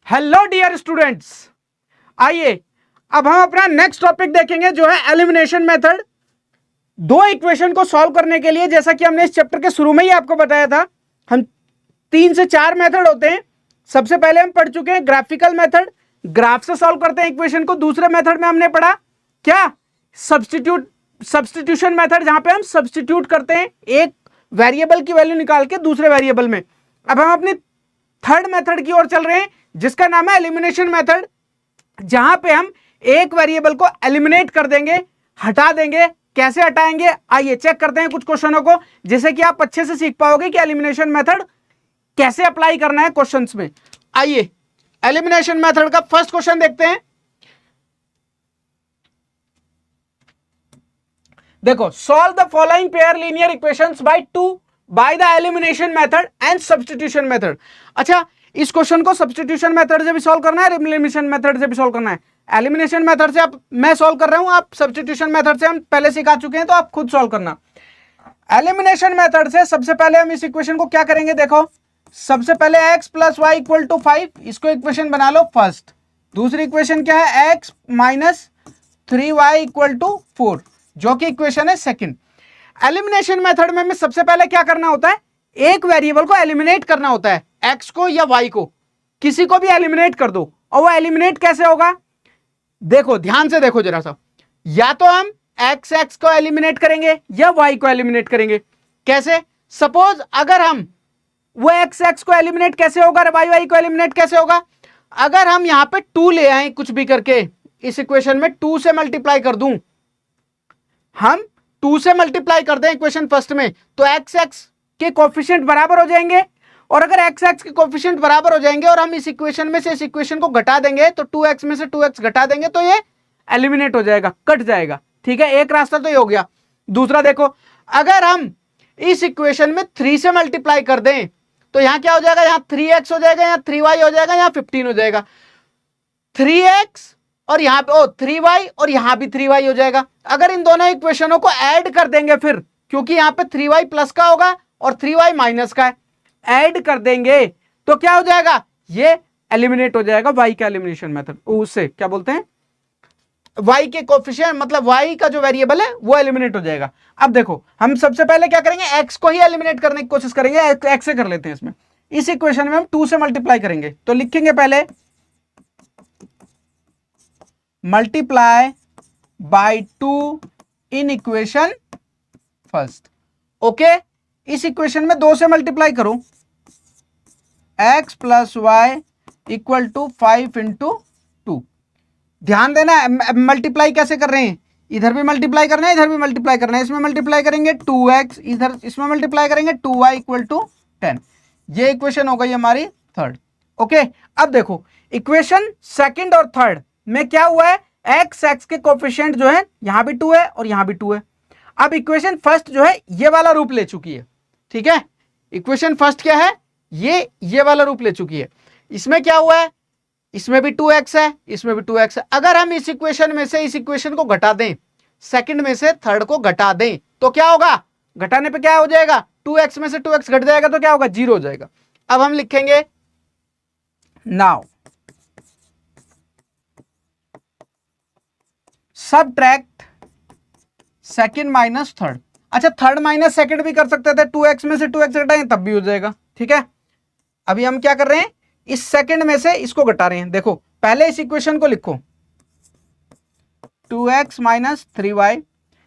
Hello dear students, आइए अब हम अपना नेक्स्ट टॉपिक देखेंगे जो है एलिमिनेशन मेथड। दो इक्वेशन को सॉल्व करने के लिए, जैसा कि हमने इस चैप्टर के शुरू में ही आपको बताया था, हम 3 से 4 मेथड होते हैं। सबसे पहले हम पढ़ चुके हैं ग्राफिकल मेथड, ग्राफ से सॉल्व करते हैं इक्वेशन को। दूसरे मेथड में हमने पढ़ा क्या, सब्स्टिट्यूशन मेथड, जहां पे हम सब्स्टिट्यूट करते हैं एक वेरिएबल की वैल्यू निकाल के दूसरे वेरिएबल में। अब हम अपनी थर्ड मेथड की ओर चल रहे हैं जिसका नाम है एलिमिनेशन मेथड, जहां पे हम एक वेरिएबल को एलिमिनेट कर देंगे, हटा देंगे। कैसे हटाएंगे, आइए चेक करते हैं कुछ क्वेश्चनों को, जिससे कि आप अच्छे से सीख पाओगे कि एलिमिनेशन मेथड कैसे अप्लाई करना है क्वेश्चंस में। आइए एलिमिनेशन मेथड का फर्स्ट क्वेश्चन देखते हैं। देखो, solve the following pair linear equations by the elimination method and substitution method. अच्छा, इस क्वेश्चन को सब्स्टिट्यूशन मेथड से भी सॉल्व करना है, एलिमिनेशन मेथड से भी सॉल्व करना है। एलिमिनेशन मेथड से आप, मैं सॉल्व कर रहा हूं, आप सब्स्टिट्यूशन मेथड से हम पहले सिखा चुके हैं, तो आप खुद सॉल्व करना। एलिमिनेशन मेथड से सबसे पहले हम इस इक्वेशन को क्या करेंगे, देखो सबसे पहले x plus y equal to 5, इसको इक्वेशन बना लो फर्स्ट। दूसरी इक्वेशन क्या है, x minus 3y equal to 4, जो कि इक्वेशन है सेकंड। एलिमिनेशन मेथड में हमें सबसे पहले क्या करना होता है, एक वेरिएबल को एलिमिनेट करना होता है, x को या y को, किसी को भी एलिमिनेट कर दो। और वो एलिमिनेट कैसे होगा, देखो ध्यान से देखो जरा सा, या तो हम x को एलिमिनेट करेंगे या y को एलिमिनेट करेंगे। कैसे, सपोज अगर हम वो x को एलिमिनेट कैसे होगा, y को एलिमिनेट कैसे होगा, अगर हम यहां पे 2 ले आए कुछ भी करके, इस इक्वेशन में 2 से मल्टीप्लाई कर दूं, हम 2 से मल्टीप्लाई कर दें इक्वेशन फर्स्ट में, तो x के कोफिशिएंट बराबर हो जाएंगे। और अगर x के कोफिशिएंट बराबर हो जाएंगे और हम इस इक्वेशन में से इस इक्वेशन को घटा देंगे, तो 2x में से 2x घटा देंगे तो ये एलिमिनेट हो जाएगा, कट जाएगा। ठीक है, एक रास्ता तो ये हो गया। दूसरा देखो, अगर हम इस इक्वेशन में 3 से मल्टीप्लाई कर दें, तो यहां क्या हो जाएगा, यहां 3x हो जाएगा, यहां 3y हो जाएगा, यहां 15 हो जाएगा। 3x और यहां पे 3y और यहां भी 3y हो जाएगा। अगर इन दोनों इक्वेशनों को ऐड कर देंगे फिर, क्योंकि यहां पे 3y प्लस का होगा और 3y माइनस का है, ऐड कर देंगे तो क्या हो जाएगा, ये एलिमिनेट हो जाएगा। y का एलिमिनेशन मेथड, उससे क्या बोलते हैं, y के कोफिशिएंट, मतलब y का जो वेरिएबल है वो एलिमिनेट हो जाएगा। अब देखो, हम सबसे पहले क्या करेंगे, x को ही एलिमिनेट करने की कोशिश करेंगे। x से कर लेते हैं इसमें, इस इक्वेशन में हम 2 से मल्टीप्लाई करेंगे, तो लिखेंगे पहले multiply by 2 in equation first. Okay, इस इक्वेशन में 2 से मल्टीप्लाई करो, x plus y equal to 5 into 2। ध्यान देना, मल्टीप्लाई कैसे कर रहे हैं, इधर भी मल्टीप्लाई करना है, इधर भी मल्टीप्लाई करना है। इसमें मल्टीप्लाई करेंगे 2x, इधर इसमें मल्टीप्लाई करेंगे 2y इक्वल टू 10। ये इक्वेशन हो गई हमारी थर्ड। ओके, अब देखो इक्वेशन सेकंड और थर्ड में क्या हुआ है, x के कोफिशिएंट जो है यहां भी 2 है और यहां भी 2 है। अब इक्वेशन फर्स्ट जो है ये वाला रूप ले चुकी है। ठीक है, इक्वेशन फर्स्ट क्या है, ये वाला रूप ले चुकी है। इसमें क्या हुआ है, इसमें भी 2x है, इसमें भी 2x है। अगर हम इस इक्वेशन में से इस इक्वेशन को घटा दें, सेकंड में से थर्ड को घटा दें, तो क्या होगा, घटाने पे क्या हो जाएगा, 2x में से 2x घट जाएगा तो क्या होगा, 0 हो जाएगा। अब हम लिखेंगे now subtract second minus third. अच्छा, थर्ड माइनस सेकंड भी कर सकते थे, 2x में से 2x घटाएं तब भी हो जाएगा। ठीक है, अभी हम क्या कर रहे हैं, इस सेकंड में से इसको घटा रहे हैं। देखो पहले इस इक्वेशन को लिखो, 2x माइनस 3y,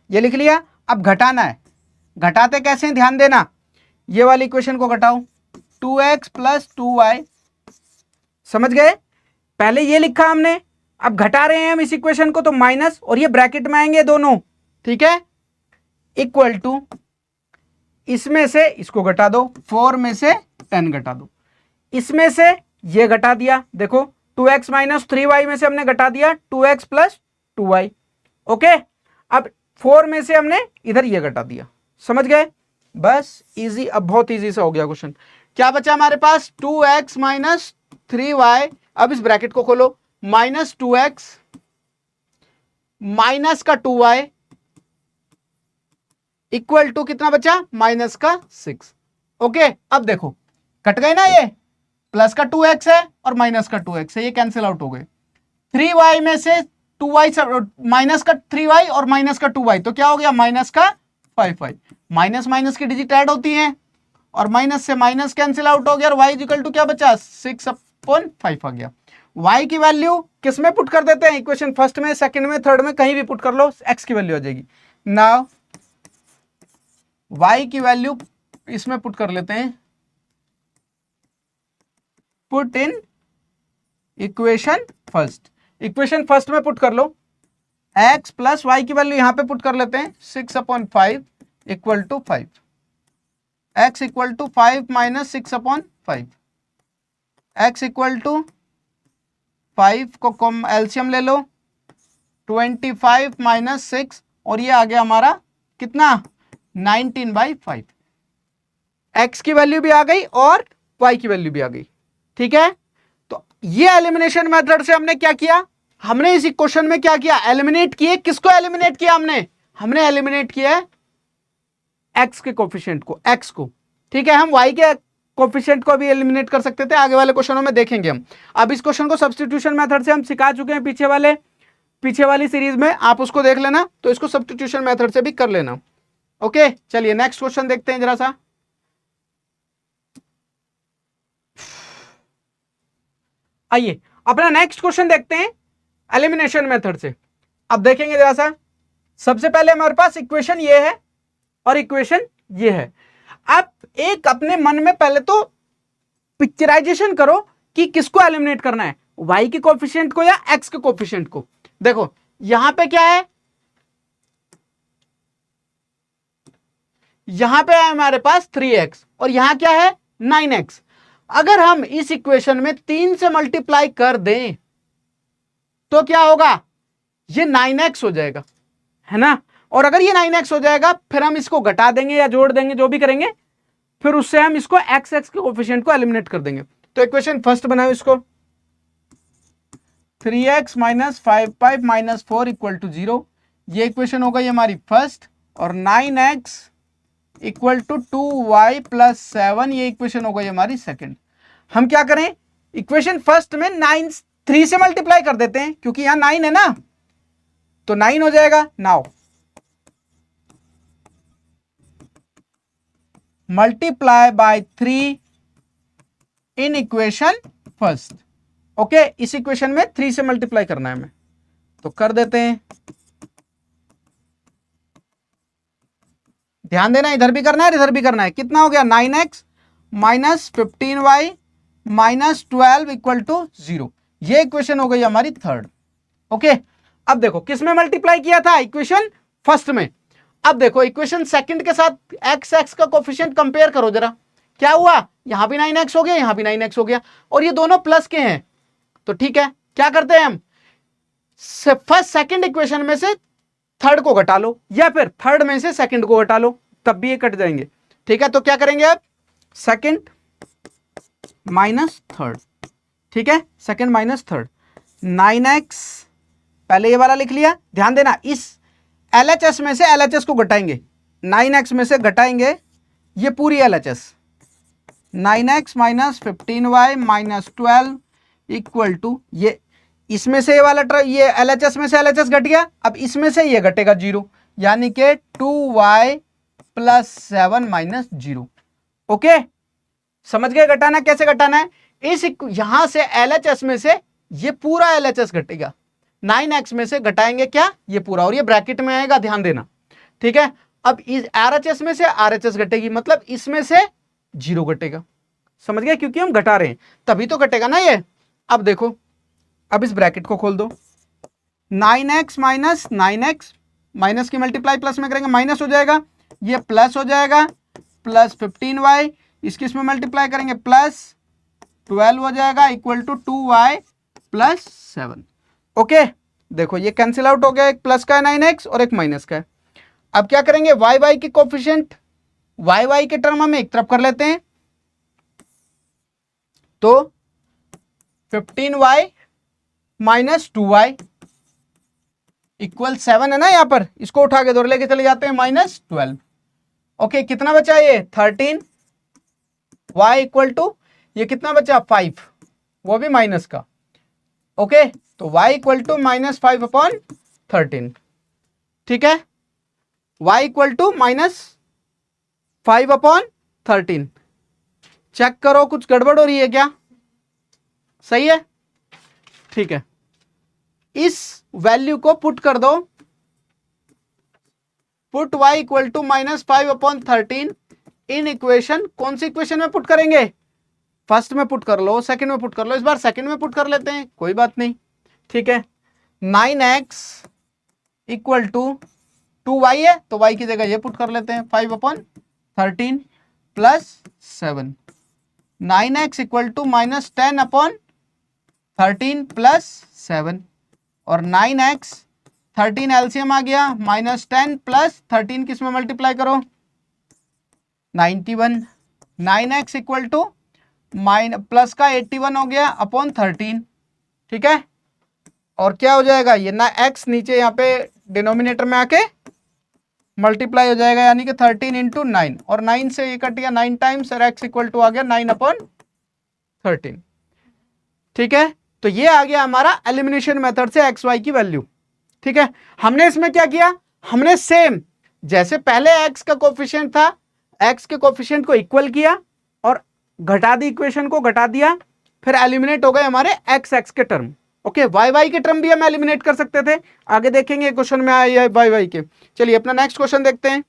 ये लिख लिया। अब घटाना है, घटाते कैसे हैं, ध्यान देना, ये वाली इक्वेशन को घटाओ, 2x प्लस 2y, समझ गए, पहले ये लिखा हमने, अब घटा रहे हैं हम इस इक्वेशन को, तो माइनस, और ये ब्रैकेट में आएंगे दोनों। ठीक है, इक्वल टू, इसमें से इसको घटा दो, 4 में से 10 घटा दो, इसमें से ये घटा दिया, देखो 2x माइनस 3y में से हमने घटा दिया 2x प्लस 2y। ओके, अब 4 में से हमने इधर ये घटा दिया, समझ गए, बस इजी। अब बहुत इजी सा हो गया क्वेश्चन। क्या बचा हमारे पास, 2x माइनस 3y, अब इस ब्रैकेट को खोलो, माइनस 2x माइनस का 2y इक्वल टू कितना बचा, माइनस का 6। ओके, अब देखो कट गए ना ये, प्लस का 2x है और माइनस का 2x है, ये कैंसिल आउट हो गए। 3y में से 2y माइनस का 3y और माइनस का 2y, तो क्या हो गया माइनस का 5y। माइनस माइनस की डिजिट ऐड होती हैं और माइनस से माइनस कैंसिल आउट हो गया और y इक्वल टू क्या बचा 6/5 आ गया। y की वैल्यू किस में पुट कर देते हैं, इक्वेशन फर्स्ट में, सेकंड में, थर्ड में, कहीं भी पुट कर लो, x की वैल्यू आ जाएगी। नाउ y की वैल्यू इसमें पुट कर लेते हैं, put in equation first. Equation first में पुट कर लो, x प्लस वाई की वैल्यू यहां पे पुट कर लेते हैं 6/5 equal to 5, x equal to 5 minus 6/5, x equal to 5 को कम एलसीएम ले लो, 25 माइनस 6 और ये आ गया हमारा कितना 19/5। x की वैल्यू भी आ गई और y की वैल्यू भी आ गई। ठीक है, तो ये एलिमिनेशन मेथड से हमने क्या किया, हमने इस इक्वेशन में क्या किया, एलिमिनेट किए। किसको एलिमिनेट किया हमने एलिमिनेट किया है x के कोफिशिएंट को, x को। ठीक है, हम y के कोफिशिएंट को भी एलिमिनेट कर सकते थे, आगे वाले क्वेश्चनों में देखेंगे हम। अब इस क्वेश्चन को सब्स्टिट्यूशन मेथड से हम सिखा चुके हैं पीछे वाली सीरीज में, आप उसको देख लेना, तो इसको सब्स्टिट्यूशन मेथड से भी कर लेना। ओके, चलिए नेक्स्ट क्वेश्चन देखते हैं जरा सा। आइए अपना नेक्स्ट क्वेश्चन देखते हैं एलिमिनेशन मेथड से। अब देखेंगे जरा सा, सबसे पहले हमारे पास इक्वेशन ये है और इक्वेशन ये है। आप एक अपने मन में पहले तो पिक्चराइजेशन करो कि किसको एलिमिनेट करना है, y के कोफिशिएंट को या x के कोफिशिएंट को। देखो यहां पे क्या है, यहां पे है हमारे पास 3x और यहां क्या है 9x। अगर हम इस इक्वेशन में 3 से मल्टीप्लाई कर दें तो क्या होगा, ये 9x हो जाएगा, है ना। और अगर ये 9x हो जाएगा फिर हम इसको घटा देंगे या जोड़ देंगे, जो भी करेंगे, फिर उससे हम इसको x के कोफिशिएंट को एलिमिनेट कर देंगे। तो इक्वेशन फर्स्ट बनाओ इसको, 3x minus 5 minus 4 equal to 0, ये इक्वेशन हो गई हमारी फर्स्ट। और 9x equal to 2y plus 7, ये इक्वेशन हो गई हमारी सेकंड। हम क्या करें, इक्वेशन फर्स्ट में 3 से मल्टीप्लाई कर देते हैं, क्योंकि यहां 9 है ना, तो 9 हो जाएगा। Now multiply by 3 in equation first. Okay, इस इक्वेशन में 3 से मल्टीप्लाई करना है हमें, तो कर देते हैं। ध्यान देना, इधर भी करना है इधर भी करना है। कितना हो गया 9x minus 15y minus 12 equal to 0, ये इक्वेशन हो गई हमारी थर्ड। ओके, अब देखो किस में मल्टीप्लाई किया था, इक्वेशन फर्स्ट में। अब देखो इक्वेशन सेकंड के साथ x का कोफिशिएंट कंपेयर करो जरा, क्या हुआ, यहां भी 9x हो गया, यहां भी 9x हो गया, और ये दोनों प्लस के हैं। तो ठीक है, क्या करते हैं हम, फर्स्ट सेकंड इक्वेशन में से थर्ड को घटा लो, या फिर थर्ड में से सेकंड को घटा लो, तब भी ये कट जाएंगे। ठीक है, तो क्या करेंगे अब, सेकंड माइनस थर्ड। ठीक है, सेकंड माइनस थर्ड, 9x पहले ये वाला लिख लिया। ध्यान देना, इस LHS में से LHS को घटाएंगे, 9x में से घटाएंगे ये पूरी LHS, 9x minus 15y minus 12 equal to, ये इसमें से ये वाला ये LHS में से LHS घट गया, अब इसमें से ये घटेगा 0, यानी कि 2y प्लस 7 माइनस 0। ओके, समझ गए घटाना कैसे घटाना है। इस यहां से LHS में से ये पूरा LHS घटेगा, 9x में से घटाएंगे क्या, ये पूरा, और ये ब्रैकेट में आएगा, ध्यान देना। ठीक है, अब इस RHS में से RHS घटेगी, मतलब इसमें से 0 घटेगा। समझ गए, क्योंकि हम घटा रहे हैं तभी तो घटेगा ना ये। अब देखो, अब इस ब्रैकेट को खोल दो, 9x माइनस 9x, माइनस की मल्टीप्लाई प्लस में करेंगे माइनस हो जाएगा, ये प्लस हो जाएगा, प्लस 15y, इसकी इसमें मल्टीप्लाई करेंगे प्लस 12 हो जाएगा, equal to 2y plus 7। Okay, देखो ये कैंसिल आउट हो गया, एक प्लस का है 9x और एक माइनस का है। अब क्या करेंगे, y के कोफिशिएंट y के टर्म हम एक तरफ कर लेते हैं, तो 15y माइनस 2y इक्वल 7 है ना, यहां पर इसको उठा के दौड़ लेके चले जाते हैं, माइनस 12। ओके, कितना बचा ये 13, y इक्वल टू, ये कितना बचा 5, वो भी माइनस का। ओके, तो y इक्वल टू -5/13, ठीक है, y इक्वल टू -5/13। चेक करो कुछ गड़बड़ हो रही है क्या? सही है, ठीक है। इस वैल्यू को पुट कर दो, put y equal to -5/13 in equation, कौन सी इक्वेशन में पुट करेंगे? फर्स्ट में पुट कर लो, सेकंड में पुट कर लो, इस बार सेकंड में पुट कर लेते हैं, कोई बात नहीं, ठीक है। 9x इक्वल टू 2y है, तो y की जगह ये पुट कर लेते हैं 5/13 plus 7। 9x equal to -10/13 plus 7, और 9x 13 एलसीएम आ गया, -10 प्लस 13 किस में मल्टीप्लाई करो 91। 9x इक्वल टू प्लस का 81 हो गया अपॉन 13, ठीक है। और क्या हो जाएगा, ये ना x नीचे यहाँ पे डिनोमिनेटर में आके मल्टीप्लाई हो जाएगा, यानी कि 13 इंटू 9, और 9 से ये कट गया 9 टाइम्स, और x इक्वल टू आ गया 9/13, ठीक है। तो ये आ गया हमारा एलिमिनेशन मेथड से एक्स वाई की वैल्यू, ठीक है। हमने इसमें क्या किया, हमने सेम जैसे पहले x का कोफिशिएंट था, x के कोफिशिएंट को इक्वल किया और घटा दी, इक्वेशन को घटा दिया, फिर एलिमिनेट हो गए हमारे x के टर्म। ओके, y के टर्म भी हम एलिमिनेट कर सकते थे, आगे देखेंगे क्वेश्चन में आया y के। चलिए अपना नेक्स्ट क्वेश्चन देखते हैं।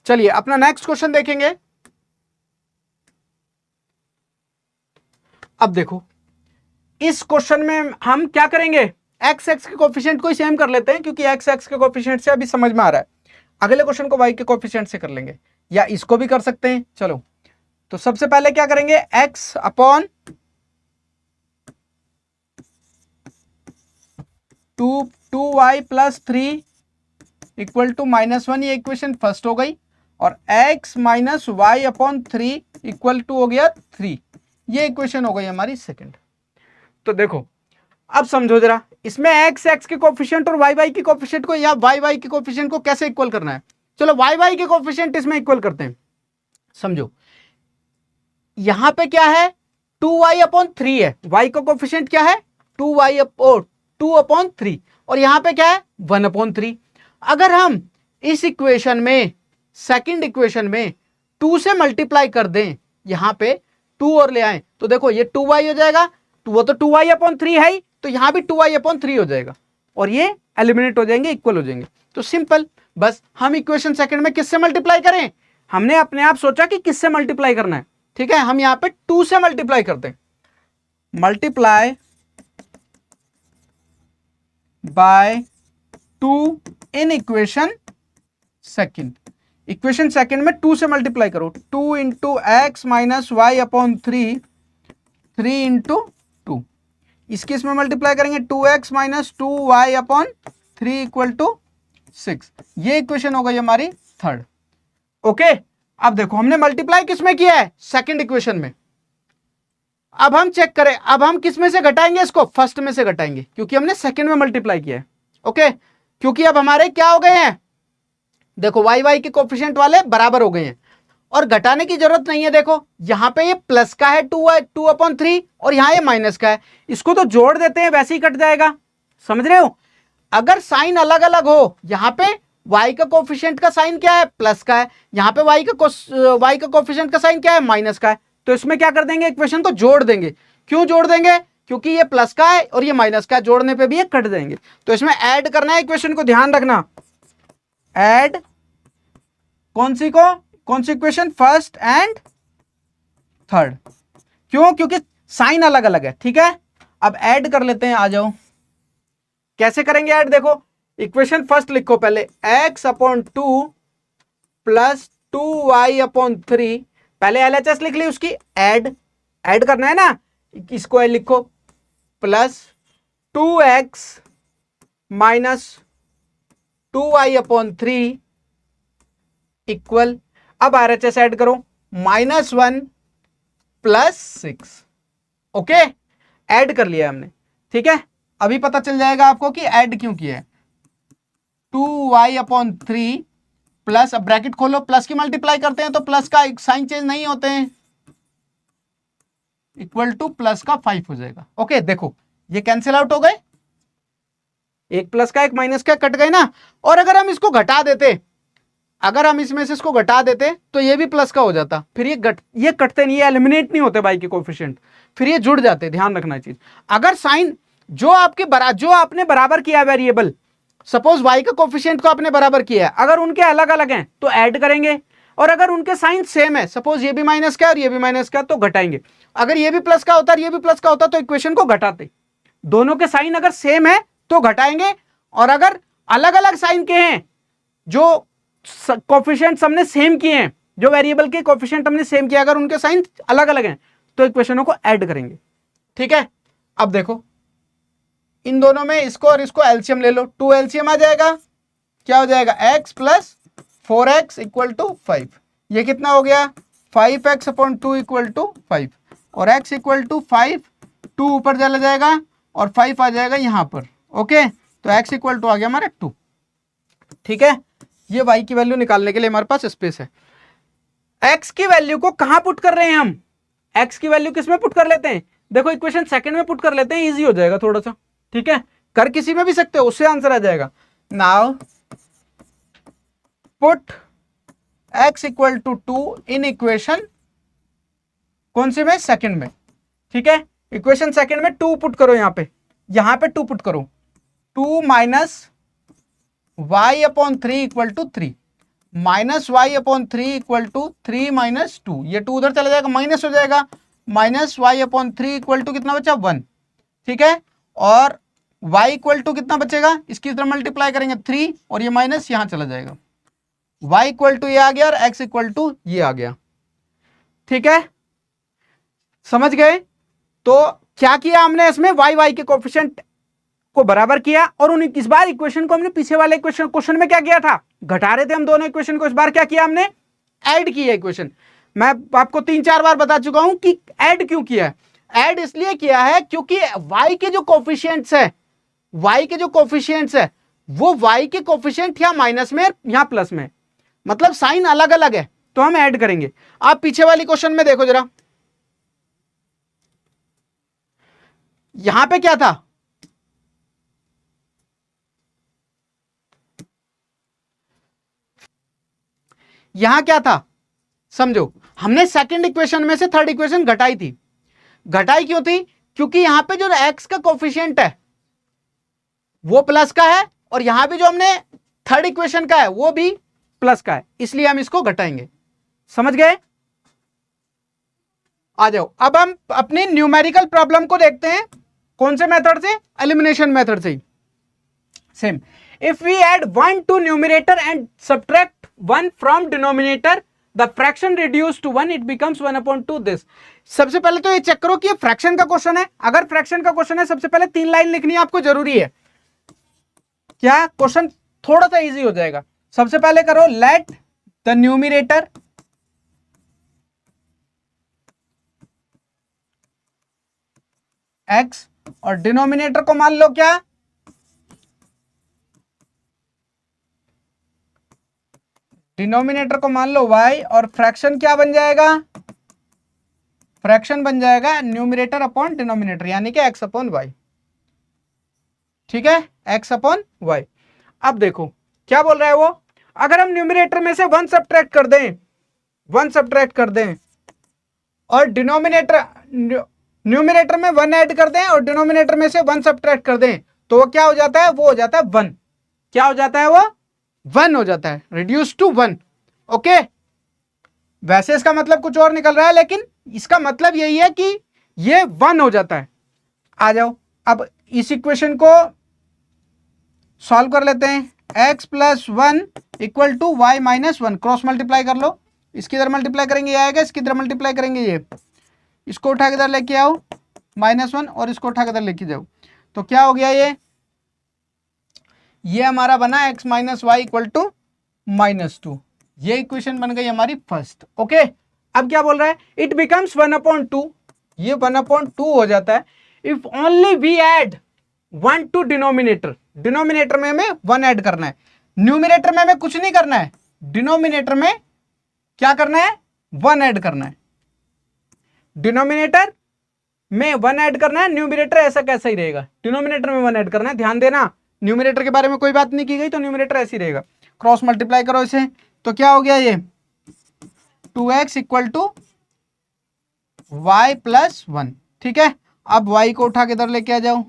चलिए अपना नेक्स्ट क्वेश्चन देखेंगे। अब देखो इस क्वेश्चन में हम क्या करेंगे, एक्स के कोफिशिएंट को ही सेम कर लेते हैं, क्योंकि एक्स के कोफिशिएंट से अभी समझ में आ रहा है। अगले क्वेश्चन को वाई के कोफिशिएंट से कर लेंगे, या इसको भी कर सकते हैं। चलो तो सबसे पहले क्या करेंगे, x upon 2y plus 3 equal to -1, ये इक्वेशन फर्स्ट हो गई, और x minus y upon 3 equal to हो गया 3, ये इक्वेशन हो गई हमारी सेकंड। तो देखो अब समझो जरा, इसमें x के कोफिशिएंट और y के कोफिशिएंट को, या y के कोफिशिएंट को कैसे इक्वल करना है। चलो y के कोफिशिएंट इसमें इक्वल करते हैं। समझो यहां पे क्या है, 2y अपॉन 3 है, y का कोफिशिएंट क्या है 2/3, और यहां पे क्या है 1/3। अगर हम इस इक्वेशन में, सेकंड इक्वेशन में 2 से मल्टीप्लाई कर दें, यहां पे 2 और ले आए, तो देखो ये 2y हो जाएगा, वो तो 2y/3 है ही, तो यहां भी 2y/3 हो जाएगा, और ये एलिमिनेट हो जाएंगे, इक्वल हो जाएंगे। तो सिंपल, बस हम इक्वेशन सेकंड में किससे मल्टीप्लाई करें, हमने अपने आप सोचा कि किससे मल्टीप्लाई करना है, ठीक है, हम यहां पे 2 से मल्टीप्लाई करते हैं, multiply by 2 in equation second. Equation second में 2 से मल्टीप्लाई करो, 2 into x minus y upon 3, 3 into 2, इसकी इसमें मल्टीप्लाई करेंगे 2x minus 2y upon 3 equal to 6, ये इक्वेशन हो गई हमारी थर्ड। ओके, अब देखो हमने मल्टीप्लाई किसमें किया है, सेकंड इक्वेशन में। अब हम चेक करें, अब हम किस में से घटाएंगे इसको, फर्स्ट में से घटाएंगे, क्योंकि हमने सेकंड में मल्टीप्लाई किया है। ओके, क्योंकि अब हमारे क्या हो गए हैं, देखो y के कोफिशिएंट वाले बराबर हो गए हैं, और घटाने की जरूरत नहीं है। देखो यहां पे ये प्लस का है 2/3, और यहां ये माइनस का है, इसको तो जोड़ देते हैं, वैसे ही कट जाएगा। समझ रहे हो, अगर साइन अलग अलग हो, यहां पे y का कोफिशिएंट का साइन क्या है, प्लस का है, यहां पे y का कोफिशिएंट का साइन क्या है, माइनस का है, तो इसमें क्या कर देंगे, इक्वेशन को जोड़ देंगे। क्यों जोड़ देंगे, क्योंकि ये प्लस का है और ये माइनस का है, जोड़ने पे भी ये कट देंगे। तो इसमें ऐड करना है इक्वेशन को, ध्यान रखना, ऐड कौन सी इक्वेशन, फर्स्ट एंड थर्ड। क्यों, क्योंकि साइन अलग अलग है, ठीक है। अब ऐड कर लेते हैं, आ जाओ। कैसे करेंगे ऐड, देखो इक्वेशन फर्स्ट लिखो पहले, x/2 प्लस 2y/3, पहले LHS लिख ली उसकी, ऐड करना है ना, इसको ऐड लिखो, plus 2x minus 2y/3 equal, अब RHS ऐड करो, -1 प्लस 6। ओके, ऐड कर लिया हमने, ठीक है। अभी पता चल जाएगा आपको कि ऐड क्यों किया है। 2y/3 प्लस, अब ब्रैकेट खोलो, प्लस की मल्टीप्लाई करते हैं तो प्लस का साइन चेंज नहीं होते हैं, इक्वल टू प्लस का 5 हो जाएगा। ओके, देखो ये कैंसिल आउट हो गए, एक प्लस का एक माइनस का कट गए ना। और अगर हम इसको घटा देते, अगर हम इसमें से इसको घटा देते तो ये भी प्लस का हो जाता, फिर ये कटते नहीं, ये एलिमिनेट नहीं होते बाई के कोफिशिएंट, फिर ये जुड़ जाते। ध्यान रखना चीज, अगर साइन जो आपने बराबर किया वेरिएबल, सपोज y का कोफिशिएंट को आपने बराबर किया है, अगर उनके अलग अलग हैं तो ऐड करेंगे, और अगर उनके साइन सेम है, सपोज ये भी माइनस का और ये भी माइनस का, तो घटाएंगे। अगर ये भी प्लस का होता और ये भी प्लस का होता तो इक्वेशन को घटाते। दोनों के साइन अगर सेम है तो घटाएंगे, और अगर अलग अलग साइन के हैं, जो कोफिशिएंट हमने सेम किए हैं, जो वेरिएबल के कोफिशिएंट हमने सेम किया, अगर उनके साइन अलग अलग हैं तो इक्वेशनों को ऐड करेंगे। ठीक है, अब देखो इन दोनों में इसको और इसको एलसीएम ले लो, 2 एलसीएम आ जाएगा, क्या हो जाएगा, x plus 4x equal to 5। ये कितना हो गया, 5x/2 इक्वल टू 5, और x इक्वल टू 5, 2 ऊपर चला जाएगा और 5 आ जाएगा यहां पर। ओके, तो x इक्वल टू आ गया हमारा 2। ठीक है, ये y की वैल्यू निकालने के लिए हमारे पास स्पेस है। x की वैल्यू को कहां पुट कर रहे हैं हम, x की वैल्यू किस में पुट कर लेते हैं, देखो इक्वेशन सेकंड में पुट कर लेते हैं, इजी हो जाएगा थोड़ा सा। ठीक है, कर किसी में भी सकते हो, उससे आंसर आ जाएगा। Now put x equal to 2 in equation कौन सी में, सेकंड में। ठीक है, इक्वेशन सेकंड में 2 पुट करो, यहां पे 2 पुट करो, 2 minus y/3 equal to 3, minus y/3 equal to 3 minus 2, ये 2 उधर चला जाएगा, माइनस हो जाएगा, माइनस y/3 इक्वल टू कितना बचा, 1। ठीक है, और y इक्वल टू कितना बचेगा, इसकी तरफ मल्टीप्लाई करेंगे 3, और ये माइनस यहां चला जाएगा, y इक्वल टू ये आ गया और x इक्वल टू ये आ गया। ठीक है, समझ गए। तो क्या किया हमने इसमें, y के कोफिशिएंट को बराबर किया, और इस बार इक्वेशन को हमने पीछे वाले क्वेश्चन में क्या किया था, घटा रहे थे हम दोनों इक्वेशन को, इस बार क्या किया हमने, ऐड किया इक्वेशन। मैं आपको 3-4 बार बता चुका हूं कि ऐड क्यों किया है। ऐड इसलिए किया है क्योंकि y के जो कोफिशिएंट्स है, वो y के कोफिशिएंट या माइनस में या प्लस में, मतलब साइन अलग अलग है, तो हम ऐड करेंगे। आप पीछे वाली क्वेश्चन में देखो जरा, यहां पे क्या था, यहां क्या था समझो, हमने सेकंड इक्वेशन में से थर्ड इक्वेशन घटाई थी। घटाई क्यों थी, क्योंकि यहां पे जो x का कोफिशिएंट है वो प्लस का है, और यहां भी जो हमने थर्ड इक्वेशन का है वो भी प्लस का है, इसलिए हम इसको घटाएंगे। समझ गए, आ जाओ अब हम अपनी न्यूमेरिकल प्रॉब्लम को देखते हैं, कौन से मेथड से, एलिमिनेशन मेथड से। Same, if we add 1 to numerator and subtract 1 from denominator, the fraction reduce to 1, it becomes 1/2 this. सबसे पहले तो ये चेक करो कि ये फ्रैक्शन का क्वेश्चन है। अगर फ्रैक्शन का क्वेश्चन है, सबसे पहले 3 लाइन लिखनी आपको जरूरी है, क्या क्वेश्चन थोड़ा सा इजी हो जाएगा। सबसे पहले करो, लेट द न्यूमरेटर x और डिनोमिनेटर को मान लो क्या, डिनोमिनेटर को मान लो y, और फ्रैक्शन क्या बन जाएगा, फ्रैक्शन बन जाएगा न्यूमरेटर अपॉन डिनोमिनेटर, यानी कि x/y। ठीक है, x/y। अब देखो क्या बोल रहा है वो, अगर हम न्यूमरेटर में से 1 सब्ट्रैक्ट कर दें और न्यूमरेटर में 1 ऐड कर दें और डिनोमिनेटर में से 1 सब्ट्रैक्ट कर दें, तो वो क्या हो जाता है, वो हो जाता है 1। क्या हो जाता है वो, 1 हो जाता है, रिड्यूस टू 1। ओके, वैसे इसका मतलब कुछ और निकल रहा है, लेकिन इसका मतलब यही है कि ये 1 हो जाता है। आ जाओ अब इस इक्वेशन को सॉल्व कर लेते हैं। x plus 1 equal to y minus 1, cross multiply कर लो, इसकी इधर मल्टीप्लाई करेंगे ये आएगा, इसकी इधर मल्टीप्लाई करेंगे ये, इसको उठा के इधर लेके आओ -1 और इसको उठा के इधर लेके जाओ, तो क्या हो गया ये हमारा बना x minus y equal to -2। ये इक्वेशन बन गई हमारी फर्स्ट। ओके, अब क्या बोल रहा है, इट बिकम्स 1/2, ये 1/2 हो जाता है if only we add 1 to denominator. Denominator में हमें 1 ऐड करना है, न्यूमिनेटर में हमें कुछ नहीं करना है, डिनोमिनेटर में क्या करना है, 1 ऐड करना है। डिनोमिनेटर में 1 ऐड करना है, न्यूमिनेटर ऐसा कैसा ही रहेगा, डिनोमिनेटर में 1 ऐड करना है। ध्यान देना, न्यूमिनेटर के बारे में कोई बात नहीं की गई, तो न्यूमिनेटर ऐसे ही रहेगा। क्रॉस मल्टीप्लाई करो इसे, तो क्या हो गया ये 2x equal to Y plus 1। ठीक है, अब y को उठा के इधर लेके आ जाओ,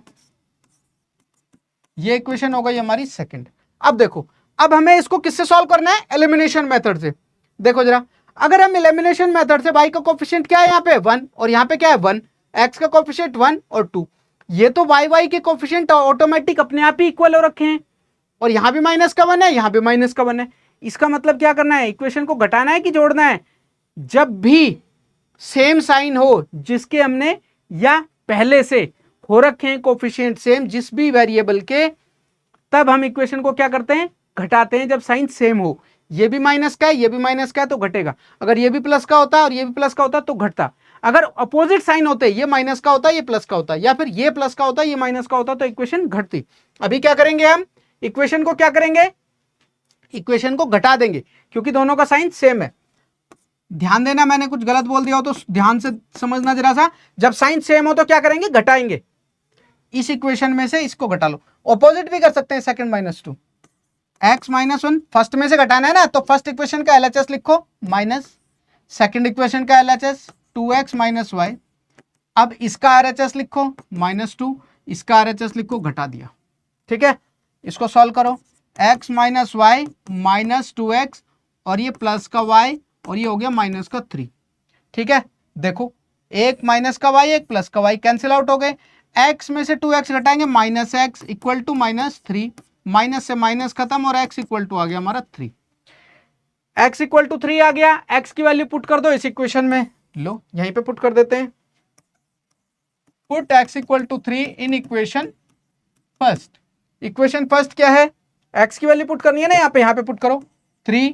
ये इक्वेशन हो गई हमारी सेकंड। अब देखो, अब हमें इसको किससे सॉल्व करना है, एलिमिनेशन मेथड से। देखो जरा, अगर हम एलिमिनेशन मेथड से y का कोफिशिएंट क्या है यहाँ पे 1 और यहाँ पे क्या है 1, x का कोफिशिएंट 1 और 2, ये तो y के कोफिशिएंट ऑटोमेटिक अपने आप ही इक्वल हो रखे हैं, और यहाँ भी -1 है, यहाँ भी -1 है। इसका मतलब क्या करना है, इक्वेशन को घटाना है कि जोड़ना है। जब भी सेम साइन हो जिसके हमने या पहले से हो रखे हैं कोफिशिएंट सेम जिस भी वेरिएबल के, तब हम इक्वेशन को क्या करते हैं, घटाते हैं। जब साइन सेम हो, ये भी माइनस का है, ये भी माइनस का है, तो घटेगा। अगर ये भी प्लस का होता और ये भी प्लस का होता तो घटता। अगर अपोजिट साइन होते, ये माइनस का होता, ये प्लस का होता, या फिर ये प्लस का होता, ये माइनस का होता, तो इक्वेशन घटती। अभी क्या करेंगे हम, इक्वेशन को क्या करेंगे, इक्वेशन को घटा देंगे, क्योंकि दोनों का साइन सेम है। ध्यान देना, मैंने कुछ गलत बोल दिया हो तो ध्यान से समझना जरा सा। जब साइन सेम हो तो क्या करेंगे, घटाएंगे। इस इक्वेशन में से इसको घटा लो, ऑपोजिट भी कर सकते हैं, सेकंड -2 x -1 फर्स्ट में से घटाना है ना, तो फर्स्ट इक्वेशन का LHS लिखो माइनस, सेकंड इक्वेशन का LHS 2x - y। अब इसका RHS लिखो -2, इसका RHS लिखो, घटा दिया। ठीक है, इसको सॉल्व करो, x - y -2x और ये प्लस का y और ये हो गया -3। ठीक है, देखो एक माइनस का y एक प्लस का y कैंसिल आउट हो गए, x में से 2x घटाएंगे -x इक्वल टू -3, माइनस से माइनस खत्म और x इक्वल टू आ गया हमारा 3। x इक्वल टू 3 आ गया, x की वैल्यू पुट कर दो इस इक्वेशन में, लो यहीं पे पुट कर देते हैं। Put x equal to 3 in equation first. Equation first क्या है, x की वैल्यू पुट करनी है ना, यहाँ पे पुट करो 3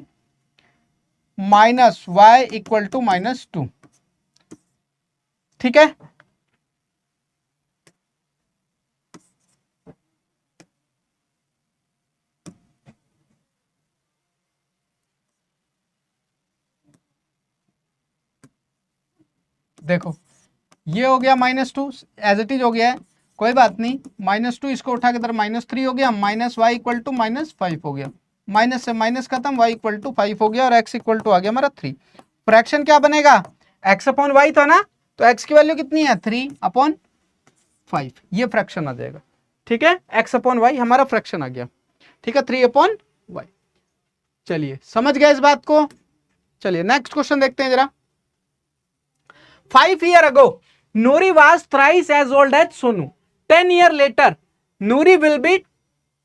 माइनस वाई इक्वल टू -2। ठीक है, देखो ये हो गया -2, एज इट इज हो गया है, कोई बात नहीं, -2 इसको उठा के इधर -3 हो गया, -y इक्वल टू -5 हो गया, माइनस से माइनस खत्म, y इक्वल टू 5 हो गया और x इक्वल टू आ गया हमारा 3। फ्रैक्शन क्या बनेगा, x/y था ना, तो x की वैल्यू कितनी है 3/5, ये फ्रैक्शन आ जाएगा। ठीक है, x/y हमारा फ्रैक्शन आ गया। ठीक है, 3/y। चलिए समझ गए इस बात को। चलिए नेक्स्ट क्वेश्चन देखते हैं जरा। 5 years ago, Nuri was thrice as old as Sonu. 10 years later, Nuri will be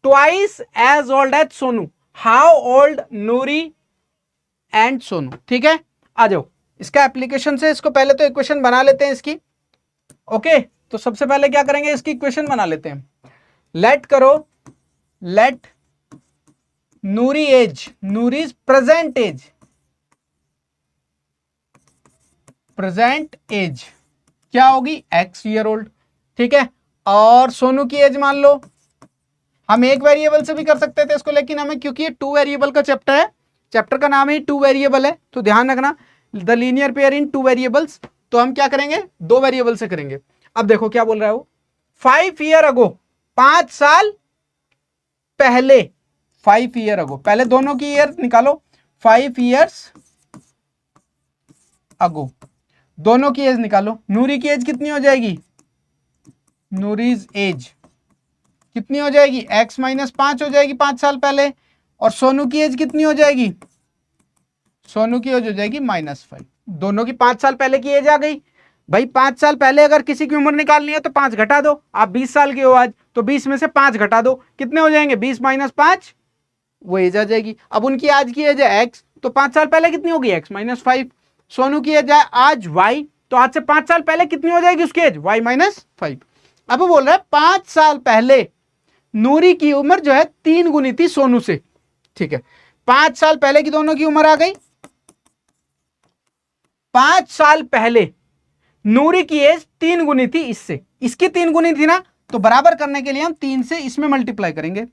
twice as old as Sonu. How old Nuri and Sonu? ठीक है, आ जाओ इसका एप्लीकेशन से। इसको पहले तो इक्वेशन बना लेते हैं इसकी। ओके, तो सबसे पहले क्या करेंगे, इसकी इक्वेशन बना लेते हैं। लेट करो, let Noori age, Noori's present age, present age क्या होगी x ईयर ओल्ड। ठीक है, और सोनू की एज मान लो, हम एक वेरिएबल से भी कर सकते थे इसको, लेकिन हमें क्योंकि ये 2 वेरिएबल का चैप्टर है, चैप्टर का नाम ही 2 वेरिएबल है, तो ध्यान रखना the linear pair in 2 variables, तो हम क्या करेंगे 2 वेरिएबल से करेंगे। अब देखो क्या बोल रहा है वो, 5 years ago, 5 साल पहले, 5 years ago, पहले दोनों की ईयर निकालो, 5 years ago दोनों की एज निकालो। नूरी की एज कितनी हो जाएगी, नूरीज एज कितनी हो जाएगी, x - 5 हो जाएगी 5 साल पहले, और सोनू की एज कितनी हो जाएगी, सोनू की एज हो जाएगी -5। दोनों की 5 साल पहले की एज आ गई, भाई 5 साल पहले अगर किसी की उम्र निकालनी है तो 5 घटा दो। आप 20 साल के हो आज, तो 20 में से 5 घटा दो, कितने हो जाएंगे? 20 माइनस 5, वो एज आ जाएगी। अब उनकी आज की एज है एक्स, तो 5 साल पहले कितनी होगी? X minus 5। सोनू की एज है आज वाई, तो आज से 5 साल पहले कितनी हो जाएगी उसकी एज? Y minus 5। अब वो बोल रहा है 5 साल पहले नूरी की उम्र जो है 3 गुनी थी सोनू से। ठीक है, 5 साल पहले की दोनों की उम्र आ गई। 5 साल पहले नूरी की एज 3 गुनी थी इससे, इसकी 3 गुनी थी ना, तो बराबर करने के लिए हम 3 से इसमें मल्टीप्लाई करेंगे,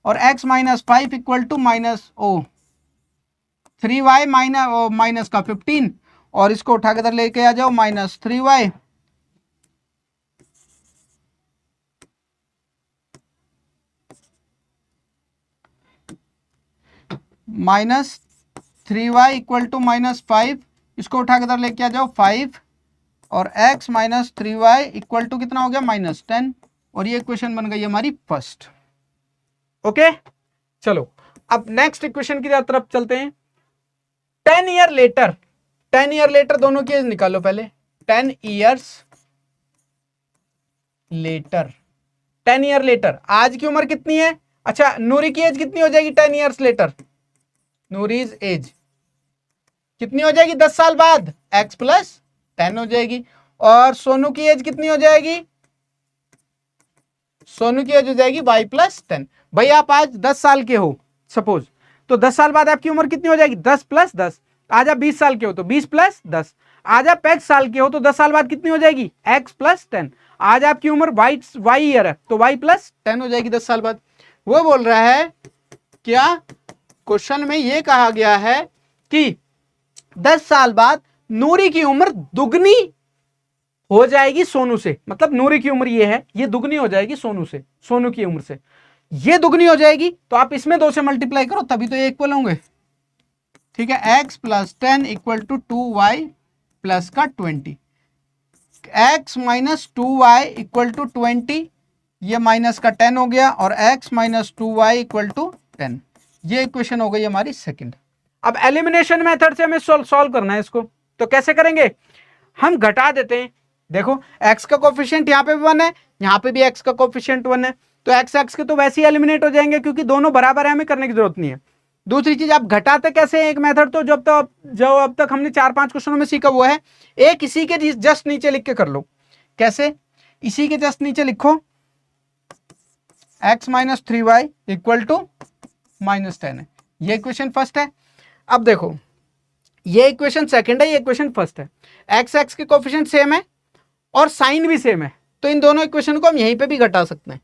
और x minus 5 equal to minus 3y minus का 15, और इसको उठा के इधर लेके आ जाओ, minus 3y minus 3y equal to minus 5, इसको उठा के इधर लेके आ जाओ 5, और x minus 3y equal to कितना हो गया? माइनस 10, और ये इक्वेशन बन गई हमारी फर्स्ट। ओके, चलो अब नेक्स्ट इक्वेशन की तरफ चलते हैं। 10 ईयर लेटर, 10 ईयर लेटर दोनों की एज निकालो पहले। 10 ईयर्स लेटर, 10 ईयर लेटर, आज की उम्र कितनी है? अच्छा, नूरी की एज कितनी हो जाएगी 10 ईयर्स लेटर? नूरीज एज कितनी हो जाएगी 10 साल बाद? x प्लस 10 हो जाएगी। और सोनू की एज कितनी हो जाएगी? सोनू की एज हो जाएगी y प्लस 10। भाई आप आज 10 साल के हो सपोज, तो 10 साल बाद आपकी उम्र कितनी हो जाएगी? 10 प्लस 10। आज आप 20 साल के हो तो 20 प्लस 10। आज आप x साल के हो तो 10 साल बाद कितनी हो जाएगी? x plus 10। आज आपकी उम्र y ईयर है तो y प्लस 10 हो जाएगी 10 साल बाद। वो बोल रहा है क्या क्वेश्चन में ये कहा गया है कि 10 साल बाद नूरी की उम्र दुगनी हो जाएगी सोनू से, मतलब नूरी की उम्र ये है, ये दुगनी हो जाएगी सोनू से, सोनू की उम्र से ये दुगनी हो जाएगी, तो आप इसमें 2 से मल्टीप्लाई करो तभी तो ये इक्वल होंगे। ठीक है, x plus 10 equal to 2y plus का 20, x minus 2y equal to 20, ये माइनस का 10 हो गया, और x minus 2y equal to 10, ये इक्वेशन हो गई हमारी सेकंड। अब एलिमिनेशन मेथड से हमें सॉल्व करना है इसको, तो कैसे करेंगे? हम घटा देते हैं। देखो x का कोफिशिएंट यहाँ पे भी 1 है, यहाँ पे भी x का कोफिशिएंट 1 है, तो x के तो वैसे ही एलिमिनेट हो जाएंगे क्योंकि दोनों बराबर है, हमें करने की जरूरत नहीं है। दूसरी चीज, आप घटाते कैसे हैं? एक मेथड तो जो अब तक हमने 4-5 क्वेश्चनों में सीखा वो है, एक इसी के जस्ट नीचे लिख के कर लो। कैसे? इसी के जस्ट नीचे लिखो x minus 3y equal to minus 10 है, ये इक्वेशन फर्स्ट है। अब देखो ये इक्वेशन सेकंड है, ये इक्वेशन फर्स्ट है। x के कोफिशिएंट सेम है और साइन भी सेम है, तो इन दोनों इक्वेशन को हम यहीं पे भी घटा सकते हैं।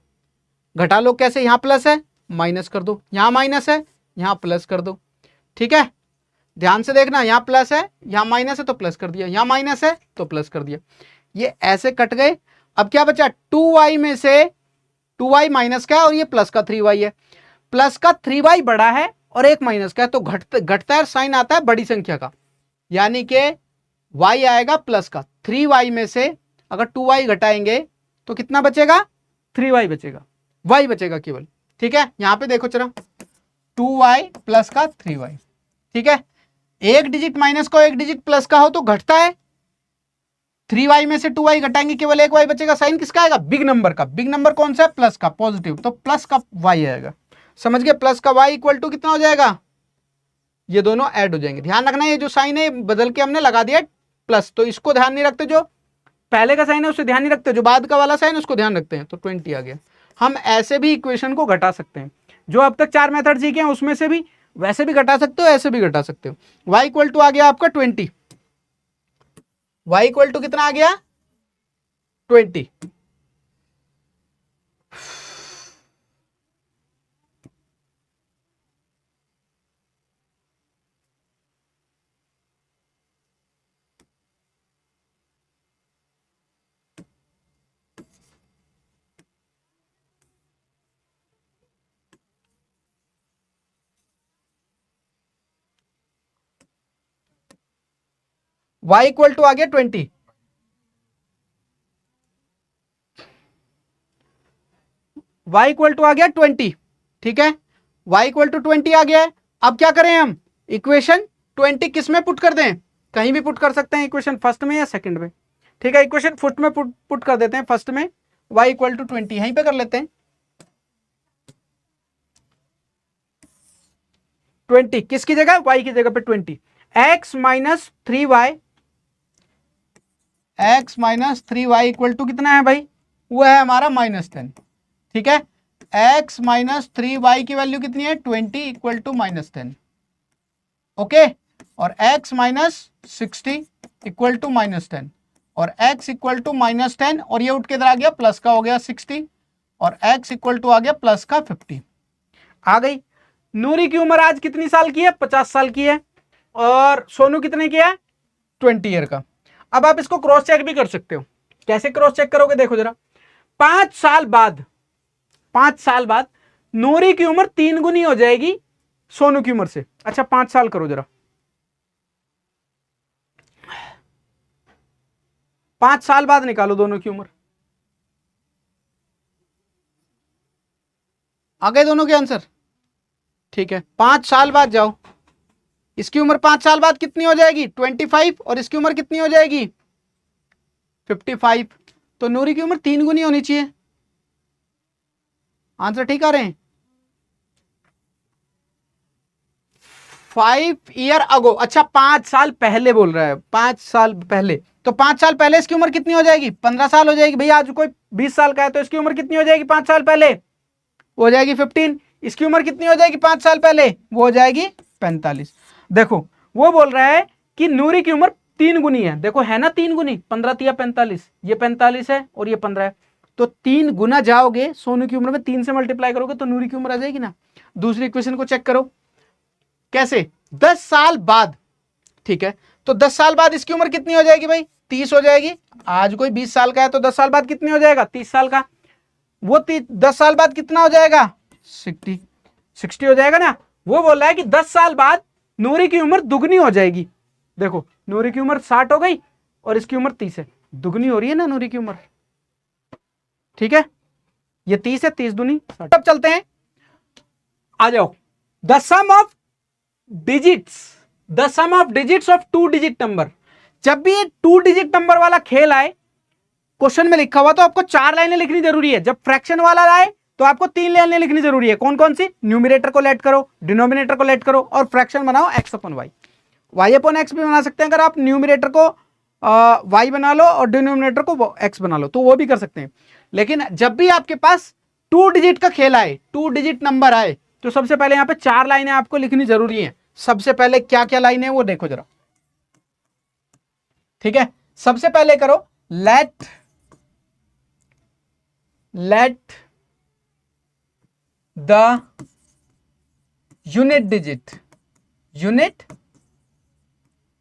घटा लो कैसे? यहां प्लस है माइनस कर दो, यहां माइनस है यहां प्लस कर दो। ठीक है, ध्यान से देखना, यहां प्लस है यहां माइनस है तो प्लस कर दिया, यहां माइनस है तो प्लस कर दिया, ये ऐसे कट गए। अब क्या बचा? 2y में से 2y माइनस का है और ये प्लस का 3y है, प्लस का 3y बड़ा है और एक माइनस का है, तो घटता है, साइन आता है बड़ी संख्या का, यानी कि y आएगा प्लस का। 3y में से अगर 2y घटाएंगे तो कितना बचेगा? 3y बचेगा, y बचेगा केवल। ठीक है, यहां पे देखो जरा, 2y प्लस का 3y। ठीक है, एक डिजिट माइनस का एक डिजिट प्लस का हो तो घटता है, 3y में से 2y घटाएंगे केवल एक y बचेगा, साइन किसका आएगा? बिग नंबर का। बिग नंबर कौन सा है? प्लस का, पॉजिटिव, तो प्लस का y आएगा। समझ गए? प्लस का y इक्वल टू कितना हो जाएगा? ये दोनों ऐड हो जाएंगे। ध्यान रखना ये जो साइन है बदल के हमने लगा दिया प्लस, तो इसको ध्यान नहीं रखते, जो पहले का साइन है उसे ध्यान नहीं रखते, जो बाद का वाला साइन उसको ध्यान रखते हैं, तो 20 आ गया। हम ऐसे भी इक्वेशन को घटा सकते हैं, जो अब तक 4 मेथड सीखे हैं उसमें से भी वैसे भी घटा सकते हो, ऐसे भी घटा सकते हो। y इक्वल टू आ गया आपका 20, y इक्वल टू कितना आ गया? 20। y इक्वल टू आ गया 20। y इक्वल टू आ गया 20। ठीक है, y इक्वल टू 20 आ गया है। अब क्या करें हम? इक्वेशन 20 किस में पुट कर दें? कहीं भी पुट कर सकते हैं, इक्वेशन फर्स्ट में या सेकंड में। ठीक है, इक्वेशन फुट में पुट कर देते हैं फर्स्ट में, y इक्वल टू 20 यहीं पे कर लेते हैं। 20 किसकी जगह, y की जगह पे 20, x minus 3y, x minus 3y equal to कितना है भाई, वो है हमारा -10। ठीक है, x माइनस 3y की वैल्यू कितनी है 20 इक्वल टू -10। ओके, और x माइनस 60 इक्वल टू -10, और x इक्वल टू -10, और ये उठ के इधर आ गया प्लस का हो गया 60, और x इक्वल टू आ गया प्लस का 50। आ गई। नूरी की उम्र आज कितनी साल की है, 50 साल की है, और सोनू कितने की है, 20 ईयर का। अब आप इसको क्रॉस चेक भी कर सकते हो। कैसे क्रॉस चेक करोगे, देखो जरा, 5 साल बाद, 5 साल बाद नूरी की उम्र 3 गुनी हो जाएगी सोनू की उम्र से। अच्छा 5 साल करो जरा, 5 साल बाद निकालो दोनों की उम्र, आ गए दोनों के आंसर। ठीक है, 5 साल बाद जाओ, इसकी उम्र 5 साल बाद कितनी हो जाएगी 25, और इसकी उम्र कितनी हो जाएगी 55। तो नूरी की उम्र 3 गुनी होनी चाहिए। आंसर ठीक आ रहे हैं। 5 ईयर अगो, अच्छा 5 साल पहले बोल रहा है, 5 साल पहले, तो 5 साल पहले इसकी उम्र कितनी हो जाएगी 15 साल हो जाएगी। भैया आज कोई 20 साल का है तो इसकी उम्र कितनी हो जाएगी 5 साल पहले, वो हो जाएगी 15। इसकी उम्र कितनी हो जाएगी 5 साल पहले, वो हो जाएगी 45। देखो वो बोल रहा है कि नूरी की उम्र 3 गुनी है। देखो है ना 3 गुनी, 15 तिया 45, ये 45 है और ये 15 है, तो 3 गुना जाओगे सोनू की उम्र में, 3 से मल्टीप्लाई करोगे तो नूरी की उम्र आ जाएगी ना। दूसरी इक्वेशन को चेक करो, कैसे, 10 साल बाद। ठीक है, तो 10 साल बाद इसकी उम्र कितनी हो जाएगी भाई 30 हो जाएगी। आज कोई 20 साल का है तो 10 साल बाद कितनी हो जाएगा 30 साल का, वो 10 साल बाद कितना हो जाएगा 60 हो जाएगा ना। वो बोल रहा है कि 10 साल बाद नूरी की उम्र दुगनी हो जाएगी। देखो नूरी की उम्र 60 हो गई और इसकी उम्र 30 है, दुगनी हो रही है ना नूरी की उम्र। ठीक है, ये 30 है, 30 दूनी 60। अब चलते हैं, आ जाओ, the sum of digits, the sum of digits of 2 digit number. जब भी ये 2 डिजिट नंबर वाला खेल आए, क्वेश्चन में लिखा हुआ तो आपको 4 लाइनें लिखनी जरूरी है। जब फ्रैक्शन वाला आए तो आपको 3 लाइनें लिखनी जरूरी है। कौन कौन सी, न्यूमरेटर को लेट करो, डिनोमिनेटर को लेट करो, और फ्रैक्शन बनाओ x अपन y। y अपन x भी बना सकते हैं, अगर आप न्यूमरेटर को y बना लो और डिनोमिनेटर को x बना लो तो वो भी कर सकते हैं। लेकिन जब भी आपके पास 2 डिजिट का खेल आए, 2 डिजिट नंबर आए, तो सबसे पहले यहां पे 4 लाइनें आपको लिखनी जरूरी है। सबसे पहले क्या क्या लाइन है वो देखो जरा। ठीक है, सबसे पहले करो let the unit digit unit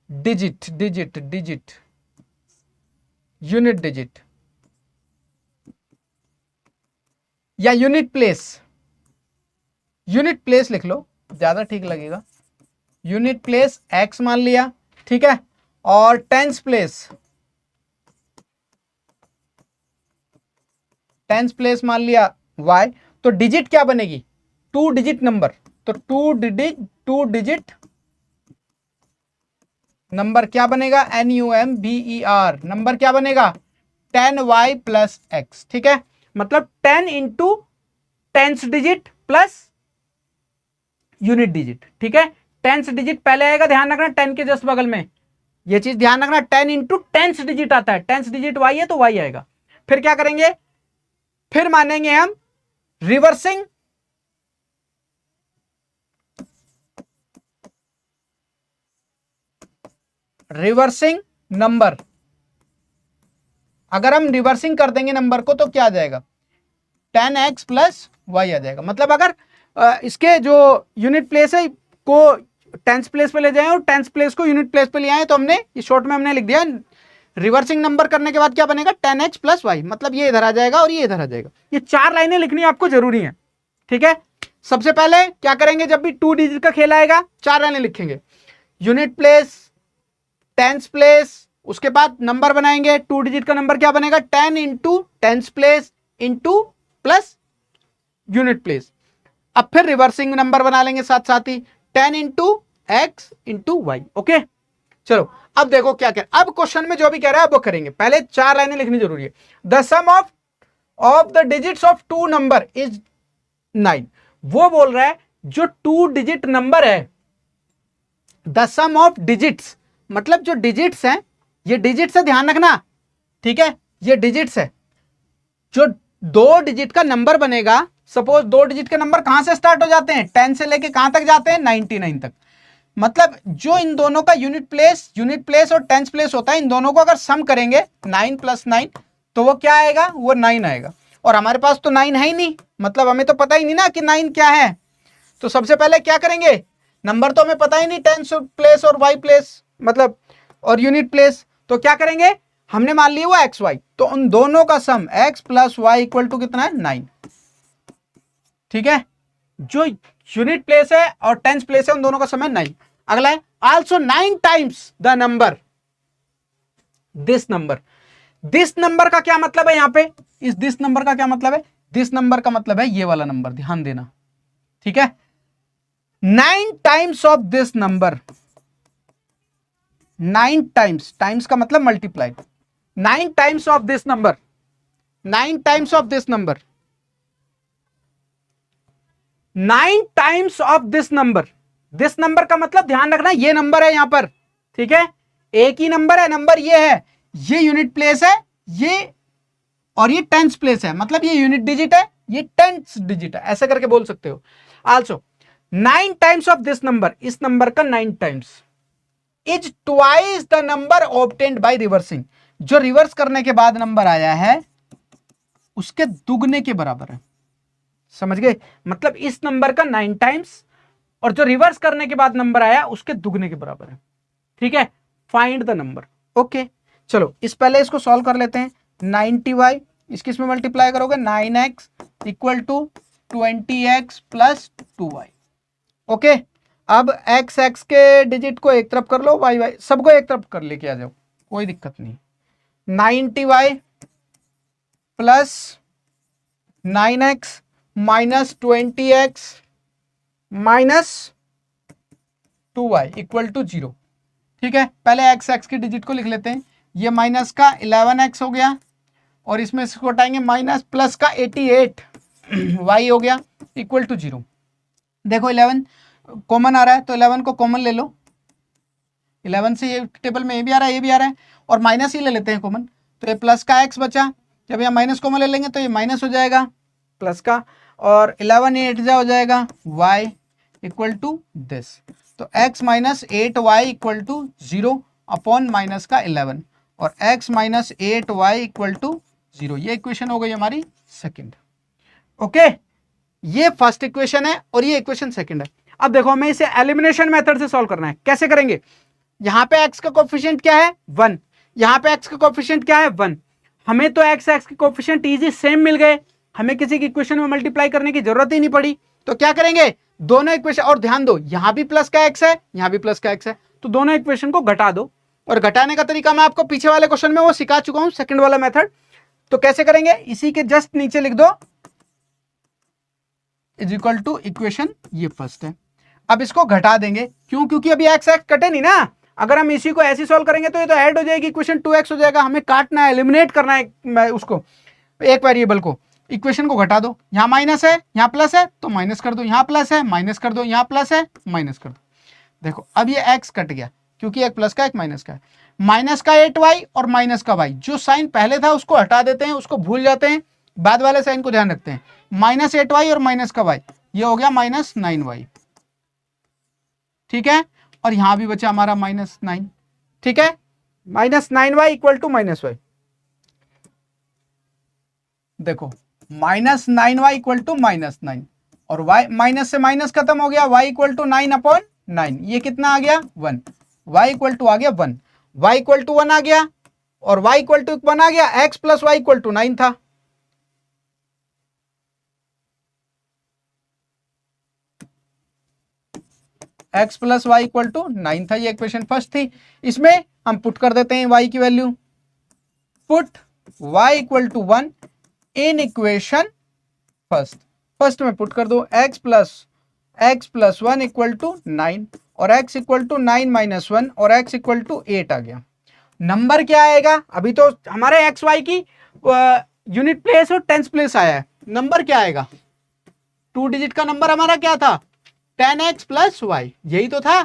digit या यूनिट प्लेस लिख लो, ज्यादा ठीक लगेगा। यूनिट प्लेस x मान लिया, ठीक है, और टेंस प्लेस मान लिया y। तो डिजिट क्या बनेगी 2 डिजिट नंबर, तो 2 डिजिट नंबर क्या बनेगा NUMBER, नंबर क्या बनेगा 10y प्लस x। ठीक है, मतलब 10 into tens digit plus unit digit. ठीक है, टेंस डिजिट पहले आएगा, ध्यान रखना 10 के जस्ट बगल में, ये चीज ध्यान रखना, 10 इंटू टेंस डिजिट आता है, टेंस डिजिट y है तो y आएगा। फिर क्या करेंगे, फिर मानेंगे हम रिवर्सिंग नंबर। अगर हम रिवर्सिंग कर देंगे नंबर को तो क्या आ जाएगा 10x प्लस y आ जाएगा। मतलब अगर इसके जो यूनिट प्लेस है को टेंस प्लेस पे ले जाए और टेंस प्लेस को यूनिट प्लेस पे ले आए, तो हमने इस शॉर्ट में हमने लिख दिया रिवर्सिंग नंबर करने के बाद क्या बनेगा 10x प्लस y, मतलब ये इधर आ जाएगा और ये इधर आ जाएगा। ये 4 लाइनें लिखनी आपको जरूरी है। ठीक है, सबसे पहले क्या करेंगे, जब भी 2 डिजिट का खेल आएगा 4 लाइनें लिखेंगे, यूनिट प्लेस, टेंस प्लेस, उसके बाद नंबर बनाएंगे, 2 डिजिट का नंबर क्या बनेगा 10 into tens place into plus unit place. अब फिर रिवर्सिंग नंबर बना लेंगे साथ साथ ही 10 into x into y. Okay, चलो अब देखो क्या कह, अब क्वेश्चन में जो भी कह रहा है अब वो करेंगे। पहले 4 लाइनें लिखनी जरूरी है। The sum of the digits of 2 number is 9। वो बोल रहा है जो 2 डिजिट नंबर है, द सम ऑफ डिजिट्स मतलब जो डिजिट्स हैं, ये डिजिट्स है, ध्यान रखना, ठीक है, ये डिजिट्स है। जो 2 डिजिट का नंबर बनेगा, सपोज 2 डिजिट के नंबर कहां से स्टार्ट हो जाते हैं, 10 से लेके कहां तक जाते हैं, 99 तक। मतलब जो इन दोनों का यूनिट प्लेस और टेंस प्लेस होता है, इन दोनों को अगर सम करेंगे 9 + 9 तो वो क्या आएगा, वो 9 आएगा। और हमारे पास तो 9 है ही नहीं, मतलब हमें तो पता ही नहीं ना कि 9 क्या है। तो सबसे पहले क्या करेंगे, नंबर तो हमें पता ही नहीं, टेंस प्लेस और वाई प्लेस मतलब और यूनिट प्लेस, तो क्या करेंगे, हमने मान लिया वो एक्स वाई, तो उन दोनों का सम x + y = कितना है, 9। ठीक है, जो यूनिट प्लेस है और टेंस प्लेस है उन दोनों का सम है 9। अगला है also 9 times the number this number. This number का क्या मतलब है, यहां पे इस दिस नंबर का क्या मतलब है, दिस नंबर का मतलब है ये वाला नंबर, ध्यान देना, ठीक है। 9 times of this number, 9 times, times का मतलब multiply, 9 times of this number, 9 times of this number, 9 times of this number. This number का मतलब ध्यान रखना ये नंबर है यहां पर, ठीक है, एक ही नंबर है, नंबर ये है, ये यूनिट प्लेस है, ये और ये टेंस प्लेस है, मतलब ये यूनिट डिजिट है, ये टेंस डिजिट है, ऐसे करके बोल सकते हो। Also 9 times of this number, इस नंबर का 9 times is twice the number obtained by reversing. जो रिवर्स करने के बाद नंबर आया है उसके दुगने के बराबर है, समझ गए, मतलब इस नंबर का 9 टाइम्स और जो रिवर्स करने के बाद नंबर आया उसके दुगने के बराबर है, ठीक है। Find the number, okay. चलो इस पहले इसको सॉल्व कर लेते हैं। 90y इसकी इसमें मल्टीप्लाई करोगे 9x = 20x + 2y, ओके। अब x के डिजिट को एक तरफ कर लो, y सबको एक तरफ कर लेके आ जाओ, कोई दिक्कत नहीं। 90y + 9x - 20x - 2y = 0, ठीक है। पहले x की डिजिट को लिख लेते हैं, ये माइनस का 11x हो गया और इसमें इसको हटाएंगे माइनस प्लस का 88 y हो गया = 0। देखो 11 कॉमन आ रहा है तो 11 को कॉमन ले लो, 11 से ये टेबल में ये भी आ रहा है, ये भी आ रहा है, और माइनस ही ले लेते हैं कॉमन, तो ये प्लस का x बचा, जब यहाँ माइनस कॉमन ले लेंगे तो ये माइनस हो जाएगा प्लस का, और 11 ये 8 हो जाएगा y = दिस, तो x - 8y = 0 अपॉन माइनस का 11 और x - 8y = 0। ये इक्वेशन हो गई हमारी सेकंड, ओके। ये फर्स्ट इक्वेशन है और ये इक्वेशन सेकंड है। अब देखो हमें इसे एलिमिनेशन मेथड से सॉल्व करना है, कैसे करेंगे, यहां पे x का कोएफिशिएंट क्या है 1, यहां पे x का कोएफिशिएंट क्या है 1, हमें तो x के कोएफिशिएंट इजी सेम मिल गए, हमें किसी की इक्वेशन में मल्टीप्लाई करने की जरूरत ही नहीं पड़ी। तो क्या करेंगे, दोनों इक्वेशन, और ध्यान दो यहां भी प्लस का x है, यहां भी प्लस का x है, तो दोनों इक्वेशन को घटा दो, और घटाने का तरीका मैं आपको पीछे वाले क्वेश्चन में वो सिखा चुका हूं, सेकंड वाला मेथड। तो कैसे करेंगे, इसी के जस्ट नीचे लिख दो = इक्वेशन, ये फर्स्ट है। अब इसको घटा देंगे, क्यों, क्योंकि अभी x कटे नहीं ना, अगर हम इसी को ऐसे सॉल्व करेंगे तो ये तो ऐड हो जाएगी, इक्वेशन 2x हो जाएगा, हमें काटना है, एलिमिनेट करना है उसको, एक वेरिएबल को, इक्वेशन को घटा दो, यहां माइनस है यहां प्लस है तो माइनस कर दो, यहां प्लस है माइनस कर दो, यहां प्लस है माइनस कर दो। देखो अब ये x कट गया, क्योंकि एक प्लस का एक माइनस का है, माइनस का 8y और माइनस का y, जो साइन पहले था उसको हटा देते हैं, उसको भूल जाते हैं, बाद वाले साइन को ध्यान रखते हैं, -8y और माइनस का y, ये हो गया -9y, ठीक है। और यहां भी बचा हमारा -9, ठीक है, -9y = -y, देखो -9y = -9, और y माइनस से माइनस खत्म हो गया, y = 9/9, ये कितना आ गया 1, y = आ गया 1, y = 1 आ गया, और y = 1 आ गया, x + y = 9 था, x + y = 9 था, ये इक्वेशन फर्स्ट थी। इसमें हम पुट कर देते हैं y की वैल्यू, पुट y = 1 इन इक्वेशन फर्स्ट में पुट कर दो x + 1 = 9, और x इक्वल टू 9 - 1 और x इक्वल टू 8 आ गया। नंबर क्या आएगा? अभी तो हमारे एक्स वाई की यूनिट प्लेस और टेंस प्लेस आया है, नंबर क्या आएगा? 2 डिजिट का नंबर हमारा क्या था? 10x प्लस वाई, यही तो था।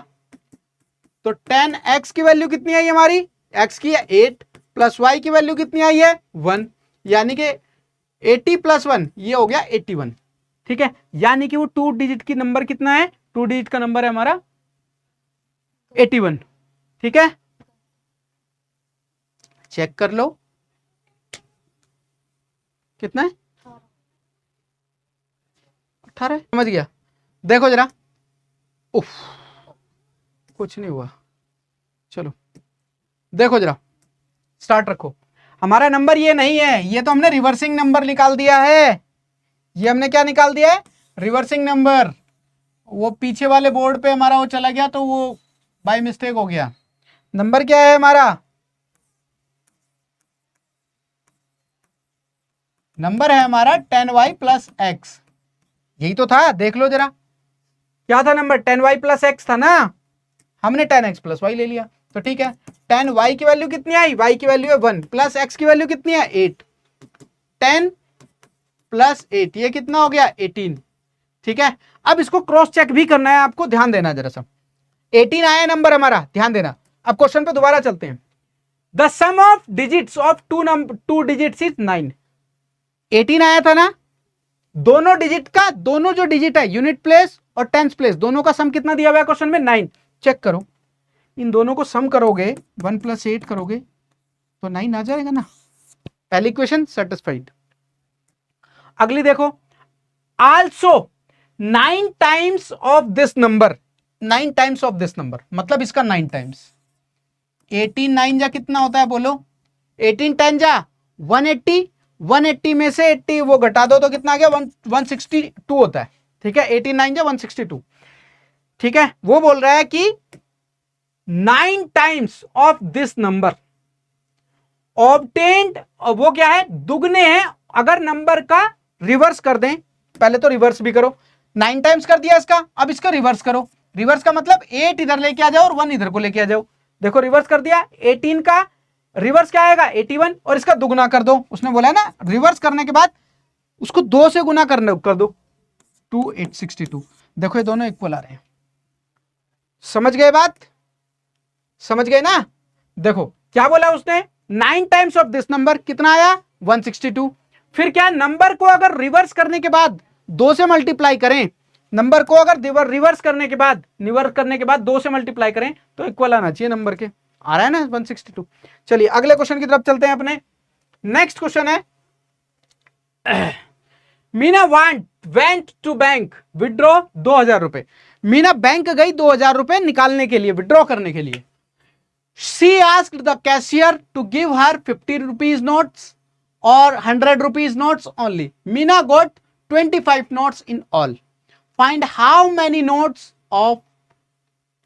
तो 10x की वैल्यू कितनी आई हमारी? x की 8 प्लस y की वैल्यू कितनी आई है? 1, यानी कि 80 प्लस 1 ये हो गया 81। ठीक है, यानी कि वो 2 डिजिट की नंबर कितना है? 2 डिजिट का नंबर है हमारा 81। ठीक है, चेक कर लो कितना है? 18। समझ गया? देखो जरा, उफ, कुछ नहीं हुआ। चलो देखो जरा, स्टार्ट रखो। हमारा नंबर ये नहीं है, ये तो हमने रिवर्सिंग नंबर निकाल दिया है। ये हमने क्या निकाल दिया है? Reversing number. वो पीछे वाले बोर्ड पे हमारा वो चला गया तो वो बाय मिस्टेक हो गया। नंबर क्या है हमारा? नंबर है हमारा 10y प्लस एक्स, यही तो था। देख लो जरा, क्या था नंबर? 10y प्लस एक्स था ना, हमने 10x प्लस वाई ले लिया। तो ठीक है, 10y की वैल्यू कितनी आई? y की वैल्यू है 1 प्लस x की वैल्यू कितनी है? 8। 10 प्लस 8 ये कितना हो गया? 18। ठीक है, अब इसको क्रॉस चेक भी करना है आपको, ध्यान देना जरा सा। 18 आया नंबर हमारा, ध्यान देना। अब क्वेश्चन पे दोबारा चलते हैं। The sum of digits of two digits is 9। 18 आया था ना, दोनों डिजिट का, दोनों जो डिजिट है यूनिट प्लेस और टेंस प्लेस, दोनों का सम कितना दिया हुआ है क्वेश्चन में? 9। चेक करो, इन दोनों को सम करोगे, 1 + 8 करोगे तो 9 आ जाएगा ना। पहली इक्वेशन सेटिस्फाइड। अगली देखो, also 9 times of this number, 9 times of this number मतलब इसका 9 टाइम्स। 18 9 जा कितना होता है बोलो? 18 10 जा 180, 180 में से 80 वो घटा दो तो कितना आ गया? 162 होता है। ठीक है, 18 9 जा 162। ठीक है, वो बोल रहा है कि 9 times of this number obtained, वो क्या है? दुगने हैं। अगर नंबर का रिवर्स कर दें, पहले तो रिवर्स भी करो। 9 टाइम्स कर दिया इसका, अब इसका रिवर्स करो। रिवर्स का मतलब 8 इधर लेके आ जाओ और 1 इधर को लेके आ जाओ। देखो रिवर्स कर दिया, 18 का रिवर्स क्या आएगा? 81, और इसका दुगना कर दो। उसने बोला है ना, रिवर्स करने के बाद उसको 2 से गुना कर दो, 2 862। देखो ये दोनों इक्वल आ रहे हैं। समझ गए बात? समझ गए ना? देखो क्या बोला उसने? 9 टाइम्स ऑफ दिस नंबर कितना आया? 162। फिर क्या, नंबर को अगर रिवर्स करने के बाद 2 से मल्टीप्लाई करें, नंबर को अगर रिवर्स करने के बाद 2 से मल्टीप्लाई करें तो इक्वल आना चाहिए नंबर के। आ रहा है ना 162। चलिए अगले क्वेश्चन की तरफ चलते हैं अपने। नेक्स्ट क्वेश्चन है, Meena went to bank withdraw 2000 रुपए। मीना बैंक गई 2000 रुपए निकालने के लिए, विड्रॉ करने के लिए। She asked the cashier to give her 50 rupees notes or 100 rupees notes only. Meena got 25 notes in all. Find how many notes of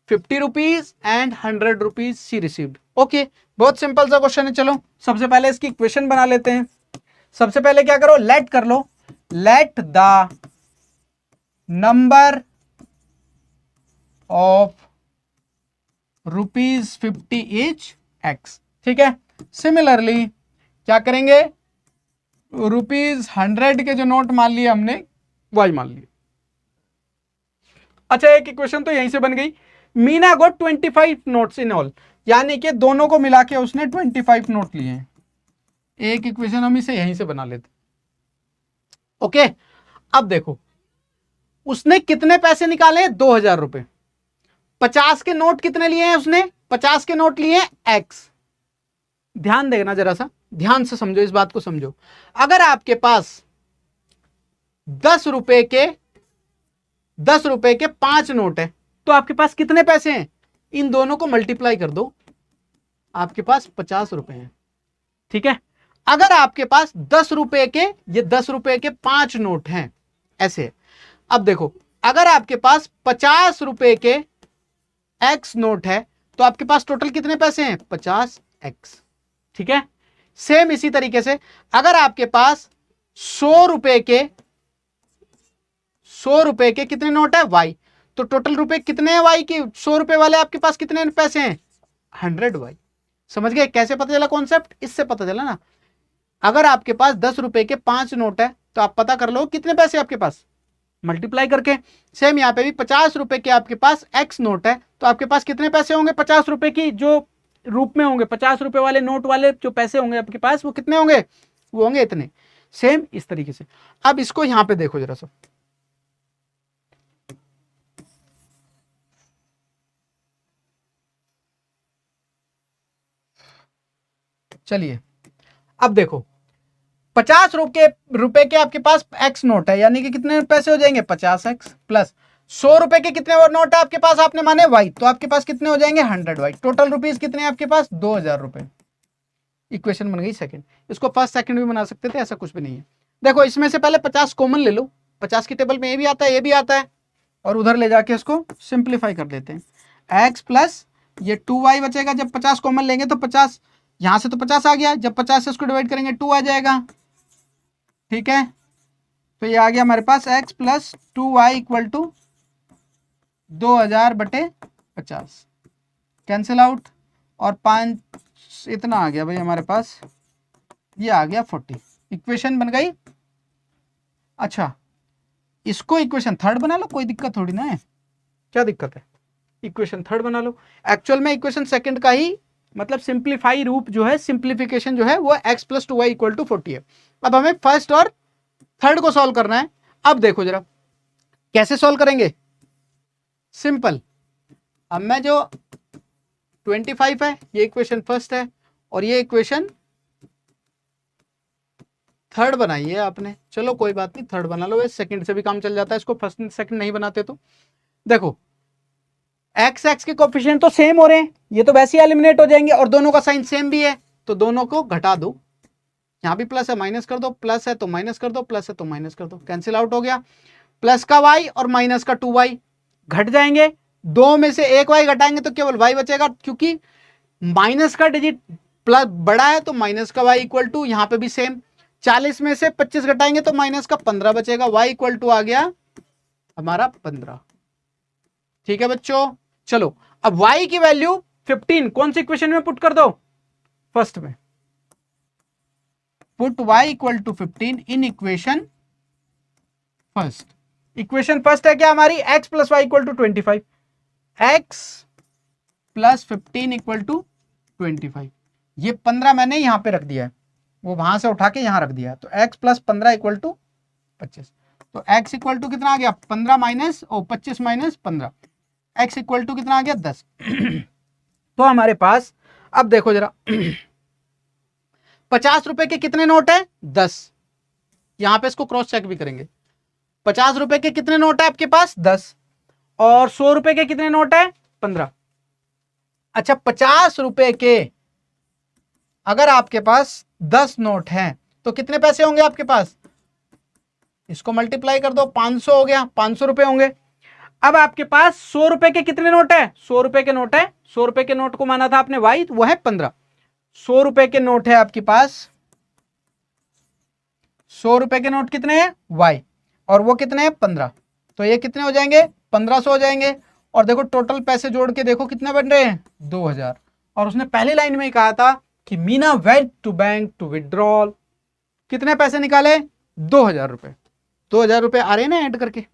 50 rupees and 100 rupees she received. Okay, बहुत simple सा question है। चलो सबसे पहले इसकी equation बना लेते हैं। सबसे पहले क्या करो? लेट कर लो, let the number of ₹50 each x। ठीक है, सिमिलरली क्या करेंगे? ₹100 के जो नोट मान लिए हमने, y मान लिए। अच्छा, एक इक्वेशन तो यहीं से बन गई। Meena got 25 notes in all, यानी कि दोनों को मिला के उसने 25 नोट लिए हैं। एक इक्वेशन हम इसे यहीं से बना लेते। ओके, अब देखो उसने कितने पैसे निकाले? 2000 रुपए। 50 के नोट कितने लिए हैं उसने? 50 के नोट लिए x। ध्यान देना जरा सा, ध्यान से समझो, इस बात को समझो। अगर आपके पास 10 रुपए के 5 नोट है तो आपके पास कितने पैसे हैं? इन दोनों को मल्टीप्लाई कर दो, आपके पास 50 रुपए हैं। ठीक है, अगर आपके पास 10 रुपए के, ये 10 रुपए के 5 नोट हैं ऐसे। अब देखो, अगर आपके पास 50 रुपए के x नोट है तो आपके पास टोटल कितने पैसे हैं? 50x। ठीक है, सेम इसी तरीके से अगर आपके पास 100 रुपए के कितने नोट है? y, तो टोटल रुपए कितने हैं वाई की? 100 रुपए वाले आपके पास कितने पैसे हैं? 100 वाई। समझ गए कैसे पता चला कॉन्सेप्ट? इससे पता चला ना, अगर आपके पास 10 रुपए के 5 नोट है तो आप पता कर लो कितने पैसे आपके पास, मल्टीप्लाई करके। सेम यहाँ पे भी 50 रुपए के आपके पास एक्स नोट है तो आपके पास कितने पैसे होंगे 50 रुपए की जो रूप में होंगे, 50 रुपए वाले नोट वाले जो पैसे होंगे आपके पास वो कितने होंगे? वो होंगे इतने। सेम इस तरीके से। अब इसको यहां पे देखो जरा सा, चलिए अब देखो 50 रुपए के आपके पास एक्स नोट है, यानी कि कितने पैसे हो जाएंगे 50x प्लस 100 रुपए के कितने और नोट है आपके पास, आपने माने वाई, तो आपके पास कितने हो जाएंगे 100 वाई। टोटल रुपीज कितने आपके पास 2000 रुपए। इक्वेशन बन गई सेकंड। इसको फर्स्ट सेकंड भी बना सकते थे, ऐसा कुछ भी नहीं है। देखो इसमें से पहले 50 कॉमन ले लो, 50 की टेबल में ये भी आता है ये भी आता है, और उधर ले जाके इसको सिंप्लीफाई कर देते हैं। एक्स प्लस ये 2y बचेगा, जब 50 कॉमन लेंगे तो 50 यहां से तो 50 आ गया, जब 50 से इसको डिवाइड करेंगे 2 आ जाएगा, ठीक है। तो ये आ गया हमारे पास x plus 2y equal to 2000/50, cancel out, और 5 इतना आ गया भाई हमारे पास, ये आ गया 40। इक्वेशन बन गई। अच्छा इसको इक्वेशन थर्ड बना लो, कोई दिक्कत थोड़ी ना है, क्या दिक्कत है, इक्वेशन थर्ड बना लो। एक्चुअल में इक्वेशन सेकंड का ही मतलब सिंप्लीफाई रूप जो है, सिंप्लीफिकेशन जो है वो x plus 2y equal to 40 है। अब हमें फर्स्ट और थर्ड को सॉल्व करना है। अब देखो जरा कैसे सॉल्व करेंगे, सिंपल। अब मैं जो 25 है ये इक्वेशन फर्स्ट है और ये इक्वेशन थर्ड बनाई है आपने, चलो कोई बात नहीं थर्ड बना लो, सेकंड से भी काम चल जाता है, इसको फर्स्ट सेकंड नहीं बनाते तो। देखो x के कोफिशिएंट तो सेम हो रहे हैं, ये तो वैसे ही एलिमिनेट हो जाएंगे, और दोनों का साइन सेम भी है तो दोनों को घटा दो, यहां भी प्लस है माइनस कर दो, प्लस है तो माइनस कर दो, प्लस है तो माइनस कर दो, कैंसिल आउट हो गया। प्लस का y और माइनस का 2y घट जाएंगे, दो में से एक y घटाएंगे तो केवल y बचेगा, क्योंकि माइनस का डिजिट प्लस बड़ा है तो माइनस का y इक्वल टू, यहां पे भी सेम 40 में से 25 घटाएंगे तो माइनस का 15 बचेगा, y इक्वल टू आ गया हमारा 15। ठीक है बच्चों, चलो अब y की वैल्यू 15 कौन सी इक्वेशन में पुट कर दो, फर्स्ट में। Put y equal to 15 in equation first. Equation first है क्या हमारी, x plus y equal to 25, x plus 15 equal to 25। ये 15 मैंने यहां पे रख दिया है, वो वहां से उठा के यहां रख दिया है, तो x प्लस 15 इक्वल टू 25। तो x इक्वल टू कितना आ गया 15 minus 25 minus 15, x equal to कितना आ गया 10। तो हमारे पास अब देखो जरा 50 रुपए के कितने नोट है 10, यहां पे इसको क्रॉस चेक भी करेंगे। 50 रुपए के कितने नोट है आपके पास 10, और 100 रुपए के कितने नोट है 15। अच्छा 50 रुपए के अगर आपके पास 10 नोट हैं तो कितने पैसे होंगे आपके पास, इसको मल्टीप्लाई कर दो, 500 हो गया, 500 रुपए होंगे। अब आपके पास 100 रुपए के कितने नोट है, 100 रुपए के नोट है, 100 रुपए के नोट को माना था आपने वाई, वो है 15। 100 रुपए के नोट है आपके पास, 100 रुपए के नोट कितने हैं वाई, और वो कितने हैं 15, तो ये कितने हो जाएंगे 1500 हो जाएंगे। और देखो टोटल पैसे जोड़ के देखो कितने बन रहे हैं 2000। और उसने पहली लाइन में ही कहा था कि Meena went to bank to withdrawal, कितने पैसे निकाले 2000 रुपए। 2000 रुपए आ रहे हैं ना ऐड करके।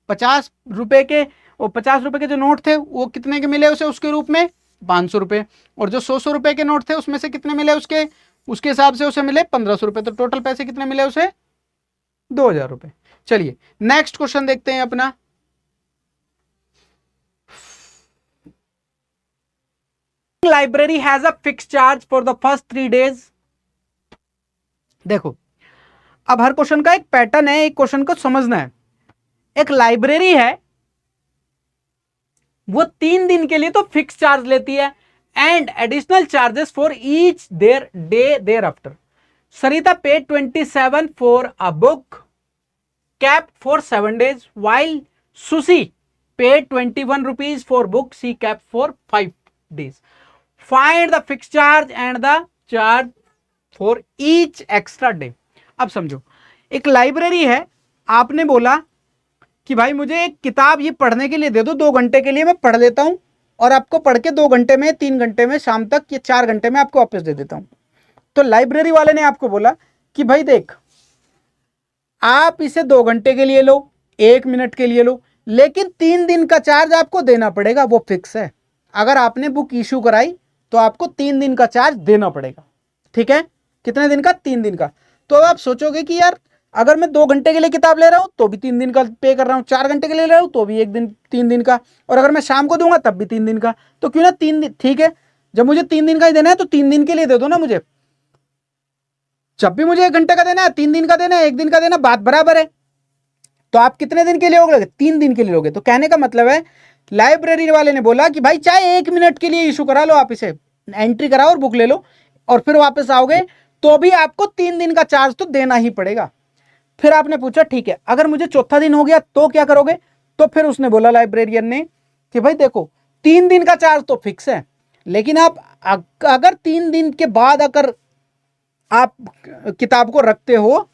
50 रुपए के और 50 रुपए के जो नोट थे वो कितने के मिले उसे उसके रूप में 500 रुपए, और जो 100 रुपए के नोट थे उसमें से कितने मिले उसके हिसाब से उसे मिले 1500 रुपए। तो टोटल पैसे कितने मिले उसे 2000 रुपए। चलिए नेक्स्ट क्वेश्चन देखते हैं अपना। Library has a fix charge for the first 3 days। देखो अब हर क्वेश्चन का एक पैटर्न है, एक क्वेश्चन को समझना है। एक लाइब्रेरी है वो 3 दिन के लिए तो फिक्स चार्ज लेती है, and additional charges for each there day thereafter. Sarita paid 27 for a book kept for 7 days, while Susi paid 21 rupees for book she kept for 5 days. Find the fixed charge and the charge for each extra day. अब समझो एक library है, आपने बोला कि भाई मुझे एक किताब ये पढ़ने के लिए दे दो, 2 घंटे के लिए मैं पढ़ लेता हूं और आपको पढ़ के 2 घंटे में, 3 घंटे में, शाम तक या 4 घंटे में आपको वापस दे देता हूं। तो लाइब्रेरी वाले ने आपको बोला कि भाई देख, आप इसे 2 घंटे के लिए लो, 1 मिनट के लिए लो, लेकिन 3 दिन का चार्ज आपको देना पड़ेगा, वो फिक्स है। अगर आपने बुक इशू कराई तो आपको 3 दिन का चार्ज देना पड़ेगा। ठीक है, कितने दिन का? 3 दिन का। तो आप सोचोगे कि यार अगर मैं 2 घंटे के लिए किताब ले रहा हूं तो भी 3 दिन का पे कर रहा हूं, 4 घंटे के लिए ले रहा हूं तो भी 1 दिन, 3 दिन का, और अगर मैं शाम को दूंगा तब भी 3 दिन का, तो क्यों ना 3 दिन। ठीक है, जब मुझे 3 दिन का ही देना है तो 3 दिन के लिए दे दो ना मुझे। जब भी मुझे 1 घंटे का देना है, 3 दिन का देना है, 1 दिन का देना, बात बराबर है। तो आप कितने दिन के लिए लोगे? 3 दिन के लिए लोगे। तो कहने का मतलब है लाइब्रेरी वाले ने बोला कि भाई चाहे 1 मिनट के लिए इशू करा लो, आप इसे एंट्री कराओ और बुक ले लो और फिर वापस आओगे, तो भी आपको 3 दिन का चार्ज तो देना ही पड़ेगा। फिर आपने पूछा ठीक है, अगर मुझे चौथा दिन हो गया तो क्या करोगे? तो फिर उसने बोला लाइब्रेरियन ने कि भाई देखो, 3 दिन का चार्ज तो फिक्स है, लेकिन आप अगर 3 दिन के बाद अगर आप किताब को रखते हो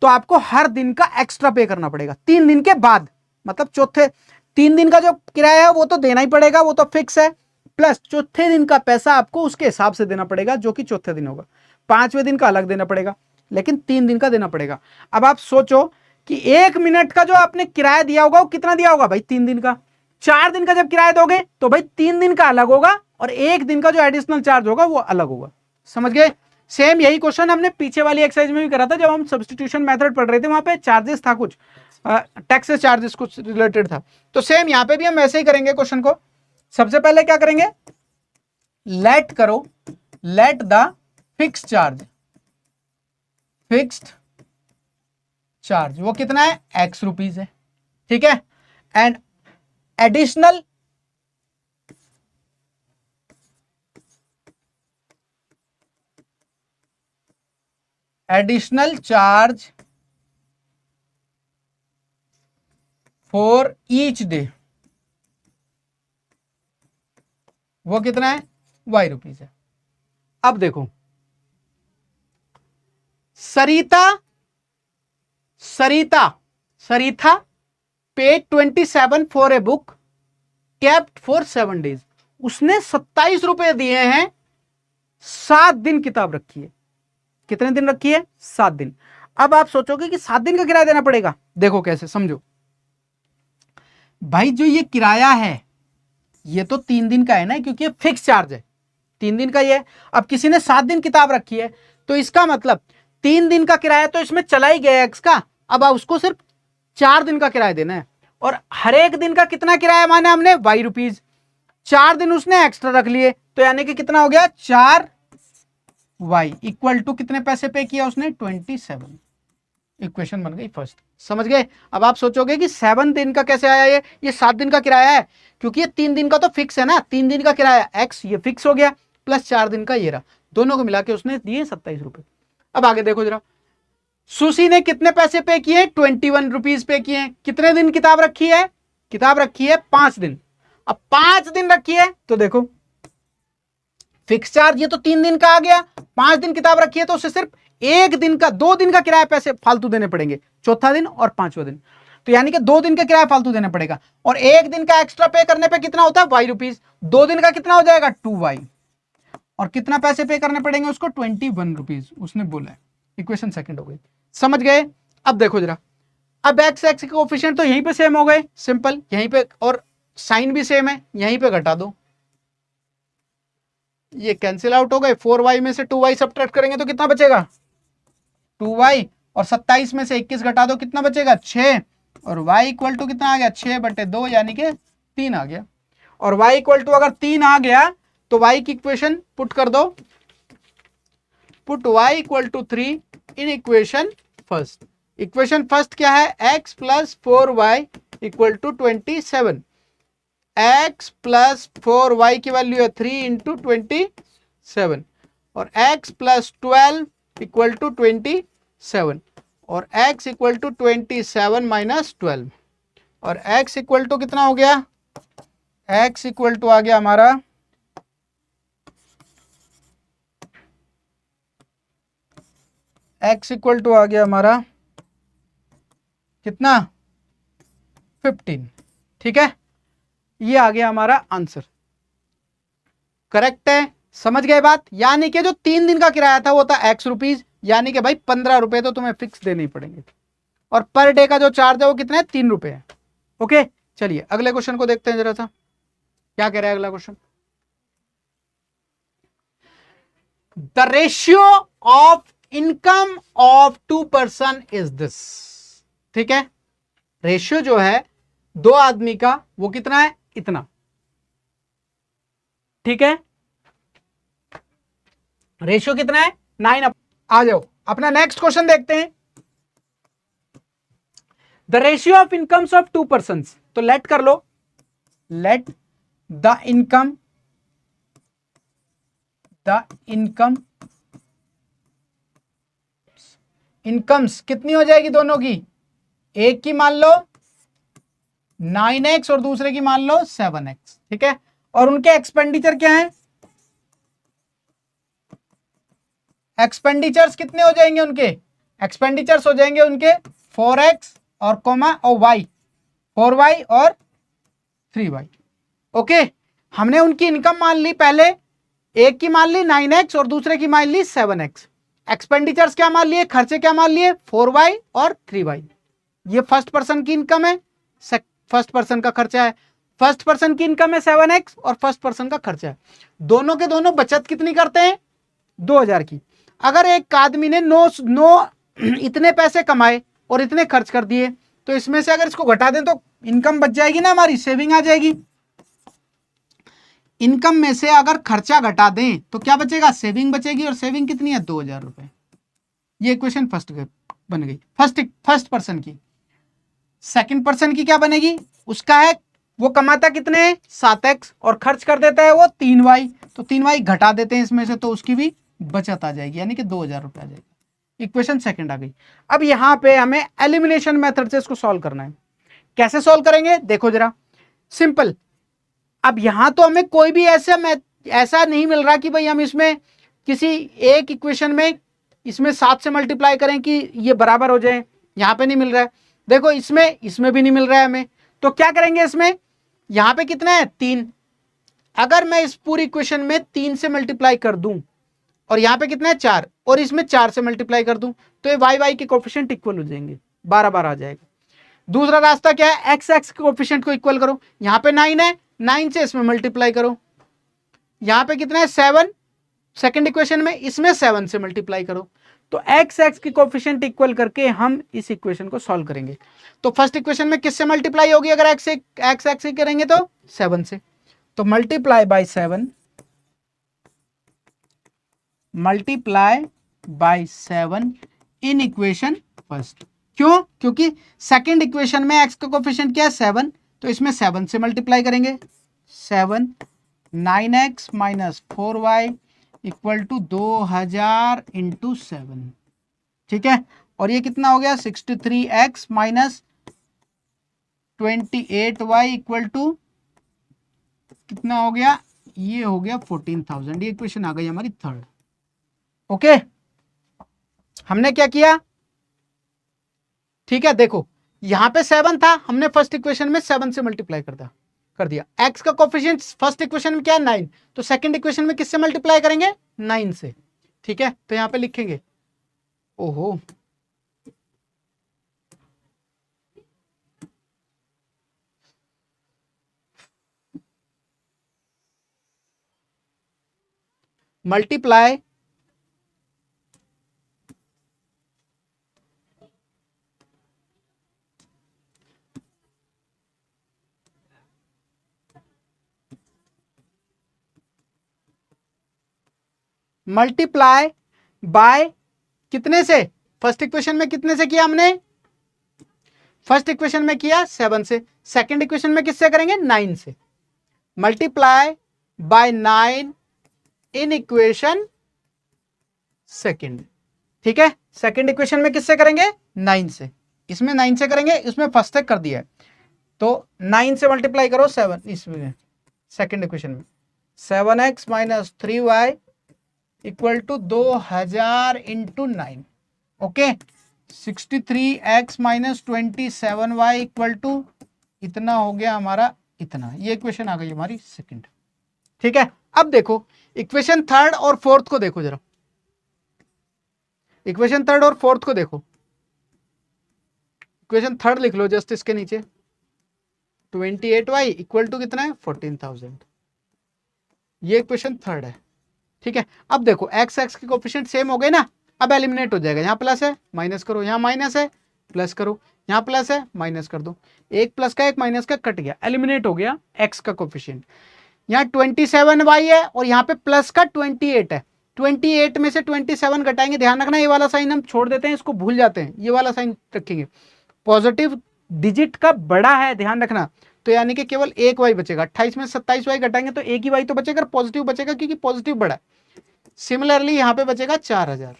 तो आपको हर दिन का एक्स्ट्रा पे करना पड़ेगा 3 दिन के बाद। मतलब चौथे 3 दिन का जो किराया है वो तो देना ही पड़ेगा, वो तो फिक्स है, प्लस चौथे दिन का पैसा आपको उसके हिसाब से देना पड़ेगा जो कि चौथे दिन होगा। 5वें दिन का अलग देना पड़ेगा, लेकिन 3 दिन का देना पड़ेगा। अब आप सोचो कि 1 मिनट का जो आपने किराया दिया होगा वो कितना दिया होगा भाई? 3 दिन का। 4 दिन का जब किराया दोगे तो भाई 3 दिन का अलग होगा और 1 दिन का जो एडिशनल चार्ज होगा वो अलग होगा। समझ गए? सेम यही क्वेश्चन हमने पीछे वाली एक्सरसाइज में भी करा था, जब हम सब्स्टिट्यूशन मेथड पढ़ रहे थे, वहां पे चार्जेस था, कुछ टैक्सेस चार्जेस कुछ रिलेटेड था। तो सेम यहां पे भी हम ऐसे ही करेंगे क्वेश्चन को। सबसे पहले क्या करेंगे? लेट करो, let the fix charge, fixed charge वो कितना है? एक्स रुपीज है। ठीक है, and additional charge for each day वो कितना है? वाई रुपीज है। अब देखो, Sarita Sarita Sarita paid 27 for a book kept for 7 days. उसने 27 रुपए दिए हैं, 7 दिन किताब रखी है। कितने दिन रखी है? 7 दिन। अब आप सोचोगे कि 7 दिन का किराया देना पड़ेगा। देखो कैसे, समझो भाई, जो ये किराया है ये तो 3 दिन का है ना, क्योंकि ये फिक्स चार्ज है, 3 दिन का ये है। अब किसी ने 7 दिन किताब रखी है तो इसका मतलब 3 दिन का किराया तो इसमें चला ही गया एक्स का। अब उसको सिर्फ 4 दिन का किराया देना है, और हर एक दिन का कितना किराया माना हमने? Y rupees. 4 दिन उसने एक्स्ट्रा रख लिए, तो यानी कि कितना हो गया? 4y इक्वल टू कितने पैसे पे किया उसने? 27। इक्वेशन बन गई फर्स्ट। समझ गए? अब आप सोचोगे कि 7 दिन का कैसे आया? ये 7 दिन का किराया है, क्योंकि ये 3 दिन का तो फिक्स है ना। 3 दिन का किराया एक्स ये फिक्स हो गया, प्लस 4 दिन का ये रहा, दोनों को मिला के उसने दिए 27 रुपए। अब आगे देखो जरा, सुशी ने कितने पैसे पे किए? 21 रुपीज पे किए। कितने दिन किताब रखी है? किताब रखी है 5 दिन। अब 5 दिन रखी है तो देखो, फिक्स चार्ज ये तो 3 दिन का आ गया, 5 दिन किताब रखी है तो उसे सिर्फ 1 दिन का, 2 दिन का किराया पैसे फालतू देने पड़ेंगे, चौथा दिन और 5वां दिन। तो यानी कि 2 दिन का किराया फालतू देना पड़ेगा, और 1 दिन का एक्स्ट्रा पे करने पे कितना होता है? Y rupees. 2 दिन का कितना हो जाएगा? 2y। और कितना पैसे पे करने पड़ेंगे उसको? 21 रुपीज उसने बोला है। इक्वेशन सेकंड हो गई। समझ गए? अब देखो जरा, अब एक्स एक्स के कोफिशिएंट तो यहीं पे सेम हो गए, सिंपल यहीं पे, और साइन भी सेम है, यहीं पे घटा दो, ये कैंसिल आउट हो गए। 4y में से 2y सब्ट्रैक्ट करेंगे तो कितना बचेगा? 2y। और 27 में से 21 घटा दो, कितना बचेगा? 6। और y इक्वल टू कितना आ गया? 6/2 यानी कि 3 आ गया। और y इक्वल टू अगर 3 आ गया तो y की इक्वेशन पुट कर दो, put y equal to 3 in equation first. Equation first क्या है? x plus 4y equal to 27। x plus 4y की वैल्यू है 3 इंटू 27, और x प्लस 12 इक्वल टू 27, और x इक्वल टू 27 माइनस 12, और x इक्वल टू कितना हो गया? x इक्वल टू आ गया हमारा x इक्वल टू आ गया हमारा कितना? 15। ठीक है, ये आ गया हमारा आंसर, करेक्ट है। समझ गए बात? यानी कि जो 3 दिन का किराया था वो था x रुपीज, यानी कि भाई 15 रुपए तो तुम्हें फिक्स देने ही पड़ेंगे, और पर डे का जो चार्ज है वो कितना है, 3 रुपए है। ओके, चलिए अगले क्वेश्चन को देखते हैं जरा सा, क्या कह रहा है अगला question. The ratio of income of 2 person is this. ठीक है, रेशियो जो है 2 आदमी का वो कितना है, इतना। ठीक है, रेशियो कितना है, 9। आ जाओ अपना नेक्स्ट क्वेश्चन देखते हैं। The ratio of incomes of 2 person, तो लेट कर लो, लेट द इनकम्स कितनी हो जाएगी दोनों की, एक की मान लो 9x और दूसरे की मान लो 7x। ठीक है, और उनके एक्सपेंडिचर क्या है, एक्सपेंडिचर्स कितने हो जाएंगे उनके, एक्सपेंडिचर्स हो जाएंगे उनके 4x और कोमा और y, 4y और 3y। ओके, हमने उनकी इनकम मान ली, पहले एक की मान ली 9x और दूसरे की मान ली 7x। एक्सपेंडिचर्स क्या मान लिए, खर्चे क्या मान लिए, 4y और 3y। ये फर्स्ट पर्सन की इनकम है, फर्स्ट पर्सन का खर्चा है। फर्स्ट पर्सन की इनकम है 7x और फर्स्ट पर्सन का खर्चा है। दोनों के दोनों बचत कितनी करते हैं, 2000 की। अगर एक आदमी ने इतने पैसे कमाए और इतने खर्च कर दिए, तो इसमें से अगर इसको घटा दें तो इनकम बच जाएगी ना, हमारी सेविंग आ जाएगी। इनकम में से अगर खर्चा घटा दें तो क्या बचेगा, सेविंग बचेगी, और सेविंग कितनी है, 2000 रुपए। ये इक्वेशन फर्स्ट बन गई, फर्स्ट पर्सन की। सेकंड पर्सन की क्या बनेगी, उसका है वो कमाता कितने 7x और खर्च कर देता है वो 3y, तो 3y घटा देते हैं इसमें से, तो उसकी भी बचत आ जाएगी, यानी कि 2000 रुपए आ जाएगा। इक्वेशन सेकंड आ गई। अब यहां पे हमें एलिमिनेशन मेथड से इसको सॉल्व करना है। कैसे सॉल्व करेंगे, देखो जरा, सिंपल। अब यहां तो हमें कोई भी ऐसा नहीं मिल रहा कि भाई हम इसमें किसी एक इक्वेशन में इसमें 7 से मल्टीप्लाई करें कि ये बराबर हो जाए, यहां पे नहीं मिल रहा है। देखो इसमें भी नहीं मिल रहा है हमें, तो क्या करेंगे, इसमें यहां पे कितना है 3, अगर मैं इस पूरी इक्वेशन में 3 से मल्टीप्लाई कर दूं, और यहां पे कितना है 4, और इसमें 4 से मल्टीप्लाई कर दूं, तो ये y के कोफिशिएंट इक्वल हो जाएंगे, 12 आ जाएगा। दूसरा रास्ता क्या है, x के कोफिशिएंट को इक्वल करो, यहां पे 9 है, 9 से इसमें मल्टीप्लाई करो, यहां पे कितना है 7, सेकंड इक्वेशन में, इसमें 7 से मल्टीप्लाई करो, तो x की कोफिशिएंट इक्वल करके हम इस इक्वेशन को सॉल्व करेंगे। तो फर्स्ट इक्वेशन में किससे मल्टीप्लाई होगी, अगर x से करेंगे तो 7 से, तो multiply by 7, in equation first. क्यों, क्योंकि सेकंड इक्वेशन में x का कोफिशिएंट क्या है 7, तो इसमें 7 से मल्टीप्लाई करेंगे, 7 9x minus 4y equal to 2000 into 7। ठीक है, और ये कितना हो गया, 63x minus 28y equal to कितना हो गया, ये हो गया 14,000। ये इक्वेशन आ गई हमारी थर्ड। ओके, हमने क्या किया, ठीक है, देखो यहां पे 7 था, हमने फर्स्ट इक्वेशन में 7 से मल्टीप्लाई कर दिया। x का कोफिशिएंट फर्स्ट इक्वेशन में क्या है 9, तो सेकंड इक्वेशन में किससे मल्टीप्लाई करेंगे, 9 से। ठीक है, तो यहां पे लिखेंगे, ओहो मल्टीप्लाई बाय कितने से, फर्स्ट इक्वेशन में कितने से किया हमने, फर्स्ट इक्वेशन में किया 7 से, सेकंड इक्वेशन में किससे करेंगे 9 से, multiply by 9 in equation second. ठीक है, सेकंड इक्वेशन में किससे करेंगे 9 से, इसमें 9 से करेंगे, इसमें फर्स्ट तक कर दिया है, तो 9 से मल्टीप्लाई करो 7, इसमें सेकंड इक्वेशन में 7x minus 3y equal to 2000 into 9। Okay, 63x minus 27y equal to इतना हो गया हमारा इतना, ये इक्वेशन आ गई हमारी सेकंड। ठीक है, अब देखो इक्वेशन थर्ड और फोर्थ को देखो जरा, इक्वेशन थर्ड और फोर्थ को देखो। इक्वेशन थर्ड लिख लो जस्ट इसके नीचे, 28y इक्वल टू कितना है 14,000, ये इक्वेशन थर्ड है। ठीक है, अब देखो एक्स एक्स के कोफिशिएंट सेम हो गए ना, अब एलिमिनेट हो जाएगा, यहाँ प्लस है माइनस करो, यहाँ माइनस है प्लस करो, यहाँ प्लस है माइनस कर दो, एक प्लस का एक माइनस का कट गया, एलिमिनेट हो गया एक्स का कोफिशिएंट। यहाँ 27y है और यहाँ पे प्लस का 28 है, 28 में से 27 घटाएंगे, ध्यान रखना ये वाला साइन हम छोड़ देते हैं, इसको भूल जाते हैं, ये वाला साइन रखेंगे, पॉजिटिव डिजिट का बड़ा है ध्यान रखना, तो यानी कि केवल एक वाई बचेगा, 28 में 27y घटाएंगे तो एक ही वाई तो बचेगा, पॉजिटिव बचेगा क्योंकि पॉजिटिव बड़ा है। सिमिलरली यहां पे बचेगा 4000,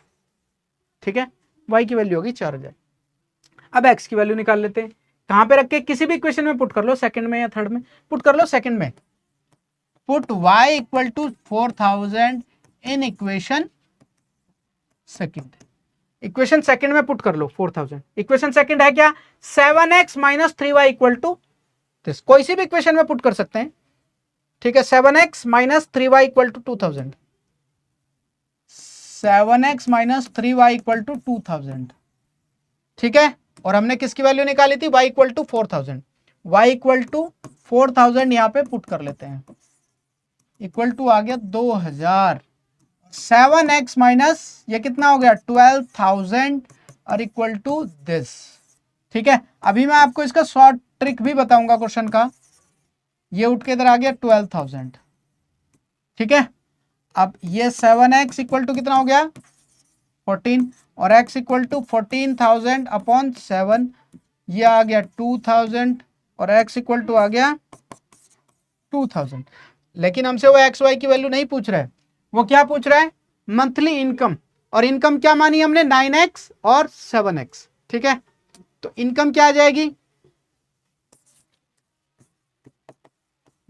ठीक है, y की वैल्यू होगी 4000। अब x की वैल्यू निकाल लेते हैं, कहां पे रख के, किसी भी इक्वेशन में पुट कर लो, सेकंड में या थर्ड में पुट कर लो, सेकंड में put y equal to 4000 in equation second, equation second में पुट कर लो 4000, इक्वेशन सेकंड है क्या 7x minus 3y equal to this, कोई सी भी इक्वेशन में पुट कर सकते हैं, ठीक है, 7x minus 3y equal to 2000, 7x minus 3y equal to 2000, ठीक है, और हमने किसकी वैल्यू निकाली थी y equal to 4000, y equal to 4000 यहां पे पुट कर लेते हैं, इक्वल टू आ गया 2000, 7x माइनस ये कितना हो गया 12,000 और इक्वल टू दिस। ठीक है, अभी मैं आपको इसका शॉर्ट ट्रिक भी बताऊंगा क्वेश्चन का, ये उठ के इधर आ गया 12,000, ठीक है, अब ये 7x इक्वल टू कितना हो गया 14 और x इक्वल टू 14,000 अपॉन 7, ये आ गया 2000 और x इक्वल टू आ गया 2000, लेकिन हमसे वो एक्स वाई की वैल्यू नहीं पूछ रहा है, वो क्या पूछ रहा है मंथली इनकम, और इनकम क्या मानी हमने 9x और 7x, ठीक है, तो इनकम क्या आ जाएगी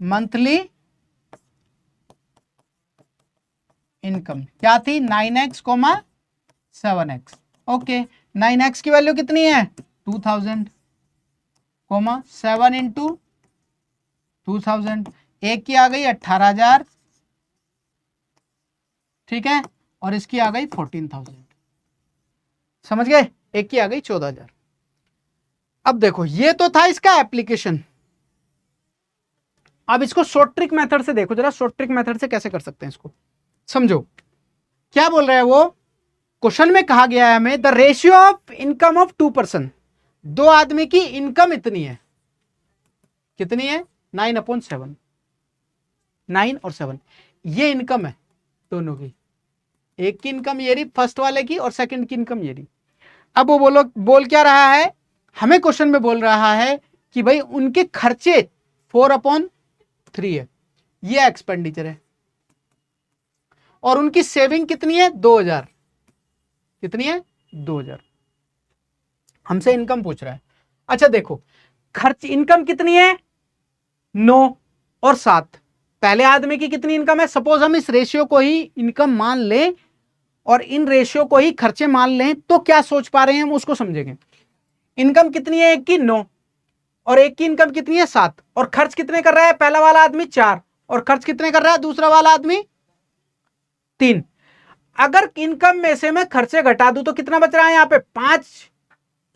मंथली इनकम क्या थी 9x, 7x, ओके, 9x की वैल्यू कितनी है 2000, 7 इंटू 2000, एक की आ गई 18,000, ठीक है, और इसकी आ गई 14,000, समझ गए, एक की आ गई 14,000। अब देखो ये तो था इसका एप्लीकेशन, अब इसको शॉर्ट ट्रिक मेथड से देखो जरा, शॉर्ट ट्रिक मेथड से कैसे कर सकते हैं इसको, समझो क्या बोल रहा है वो, क्वेश्चन में कहा गया है हमें the ratio of income of 2 person, दो आदमी की इनकम इतनी है, कितनी है 9/7, 9 और 7, ये इनकम है दोनों की, एक की इनकम ये रही फर्स्ट वाले की और सेकंड की इनकम ये रही। अब वो बोल क्या रहा है, हमें क्वेश्चन में बोल रहा है कि भाई उनके खर्चे 4/3 है, ये एक्सपेंडिचर है, और उनकी सेविंग कितनी है 2000, कितनी है 2000, हमसे इनकम पूछ रहा है। अच्छा देखो खर्च, इनकम कितनी है 9 और 7, पहले आदमी की कितनी इनकम है, सपोज हम इस रेशियो को ही इनकम मान लें और इन रेशियो को ही खर्चे मान लें, तो क्या सोच पा रहे हैं हम उसको समझेंगे। इनकम कितनी है एक की 9 और एक की इनकम कितनी है 7, और खर्च कितने कर रहा है पहला वाला आदमी 4, और खर्च कितने कर रहा है दूसरा वाला आदमी 3। अगर इनकम में से मैं खर्चे घटा दूं तो कितना बच रहा है यहाँ पे 5,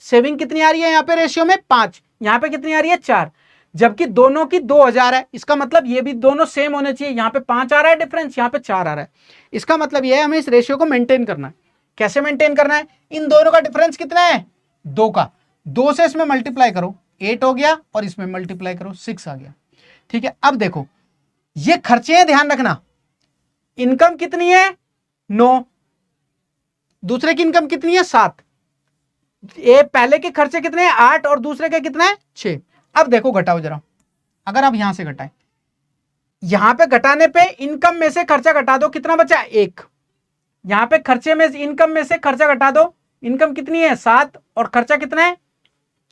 सेविंग कितनी आ रही है यहाँ पे रेशियो में 5, यहाँ पे कितनी आ रही है 4, जबकि दोनों की 2000 है, इसका मतलब ये भी दोनों सेम होने चाहिए, यहाँ पे 5 आ रहा है डिफरेंस, यहाँ पे 4 आ रहा है, इसका मतलब ये है हमें इस रेशियो को मेंटेन करना है। कैसे मेंटेन करना है, इन दोनों का डिफरेंस कितना है 2 का, 2 से इसमें मल्टीप्लाई करो 8 हो गया, और इसमें मल्टीप्लाई करो 6 आ गया, ठीक है। अब देखो ये खर्चे हैं, ध्यान रखना, इनकम कितनी है 9, दूसरे की इनकम कितनी है 7, ये पहले के खर्चे कितने हैं 8 और दूसरे के कितना है 6। अब देखो घटाओ जरा, अगर आप यहां से घटाएं, यहां पे घटाने पे इनकम में से खर्चा घटा दो, कितना बचा 1, यहां पे खर्चे में इनकम में से खर्चा घटा दो, इनकम कितनी है 7 और खर्चा कितना है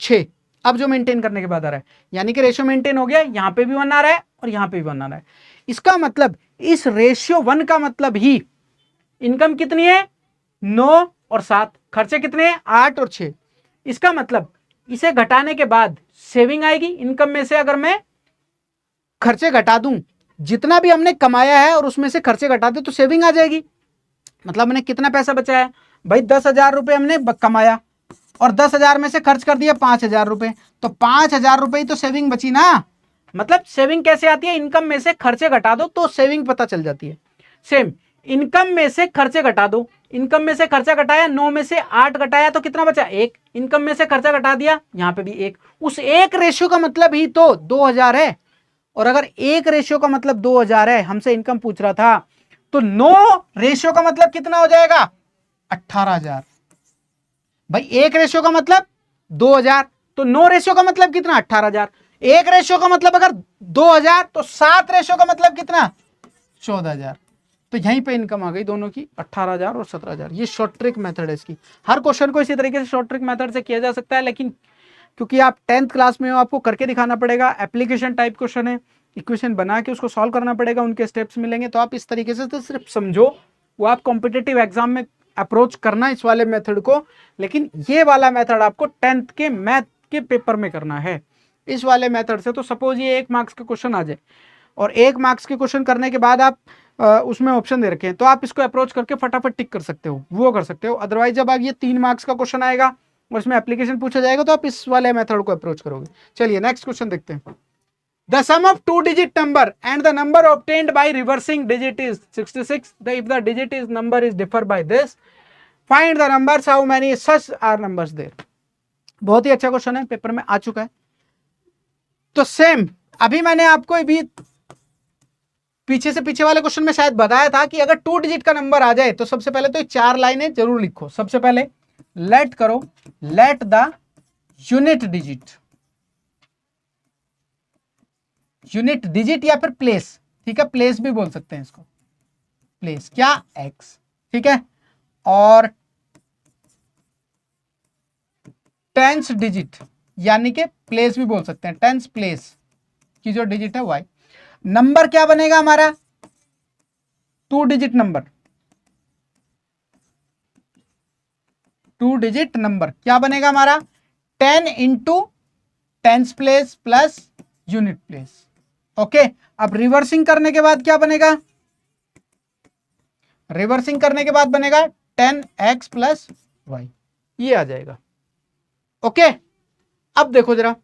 6। अब जो मेंटेन करने के बाद आ रहा है, यानी कि रेशियो मेंटेन हो गया, यहां पे भी 1 आ रहा है और यहां पे भी 1 आ रहा है, इसका मतलब इस रेशियो 1 का मतलब ही इनकम कितनी है 9 और 7, खर्चे कितने हैं 8 और 6, इसका मतलब इसे घटाने के बाद सेविंग आएगी इनकम में से। अगर मैं खर्चे घटा दूं, जितना भी हमने कमाया है और उसमें से खर्चे घटा दे तो सेविंग आ जाएगी। मतलब हमने कितना पैसा बचाया है भाई, 10,000 रुपए हमने कमाया और 10,000 में से खर्च कर दिया 5,000 रुपए, तो 5,000 रुपए ही तो सेविंग बची ना। मतलब सेविंग कैसे आती है, इनकम में से खर्चे घटा दो तो सेविंग पता चल जाती है। सेम इनकम में से खर्चे घटा दो, इनकम में से खर्चा घटाया, 9 में से 8 घटाया तो कितना बचा 1, इनकम में से खर्चा घटा दिया, यहां पे भी 1, उस 1 रेशियो का मतलब ही तो 2,000 है। और अगर 1 रेशियो का मतलब 2,000 है, हमसे इनकम पूछ रहा था, तो 9 रेशियो का मतलब कितना हो जाएगा 18,000। भाई 1 रेशियो का मतलब 2,000, तो 9 रेशियो का मतलब कितना 18,000। 1 रेशियो का मतलब अगर 2,000 तो 7 रेशियो का मतलब कितना 14,000। तो यहीं पे इनकम आ गई दोनों की 18,000 और 17,000। ये शॉर्ट ट्रिक मेथड है इसकी। हर क्वेश्चन को इसी तरीके से शॉर्ट ट्रिक मेथड से किया जा सकता है, लेकिन क्योंकि आप 10th क्लास में हो आपको करके दिखाना पड़ेगा। एप्लीकेशन टाइप क्वेश्चन है, इक्वेशन बना के उसको सॉल्व करना पड़ेगा, उनके स्टेप्स मिलेंगे। तो आप इस तरीके से तो सिर्फ समझो, वो आप कॉम्पिटेटिव एग्जाम में अप्रोच करना इस वाले मेथड को। लेकिन ये वाला मेथड आपको 10th के मैथ के पेपर में करना है इस वाले मेथड से। तो सपोज ये 1 मार्क्स का क्वेश्चन आ जाए और 1 मार्क्स के क्वेश्चन करने के बाद आप उसमें ऑप्शन दे रखे हैं, तो आप इसको अप्रोच करके फटाफट टिक कर सकते हो, वो कर सकते हो। अदरवाइज जब आप ये 3 मार्क्स का क्वेश्चन आएगा और इसमें एप्लीकेशन पूछा जाएगा तो आप इस वाले मेथड को अप्रोच करोगे। चलिए नेक्स्ट क्वेश्चन देखते हैं। The sum of 2 digit number and the number obtained by reversing digit is 66। If the digit is number is differ by this, find the numbers, how many such are numbers there. बहुत ही अच्छा question है, paper में आ चुका है। तो same अभी मैंने आपको भी पीछे से पीछे वाले क्वेश्चन में शायद बताया था कि अगर 2 डिजिट का नंबर आ जाए तो सबसे पहले तो 4 लाइनें जरूर लिखो। सबसे पहले लेट करो, let the unit digit, unit digit या फिर प्लेस, ठीक है, प्लेस भी बोल सकते हैं इसको, प्लेस क्या x, ठीक है। और टेंस डिजिट यानी कि प्लेस भी बोल सकते हैं, टेंस प्लेस की जो डिजिट है y। नंबर क्या बनेगा हमारा 2 डिजिट नंबर, 2 डिजिट नंबर क्या बनेगा हमारा 10 into tens place plus unit place. Okay, अब रिवर्सिंग करने के बाद क्या बनेगा, रिवर्सिंग करने के बाद बनेगा 10x प्लस वाई, ये आ जाएगा। ओके, अब देखो जरा,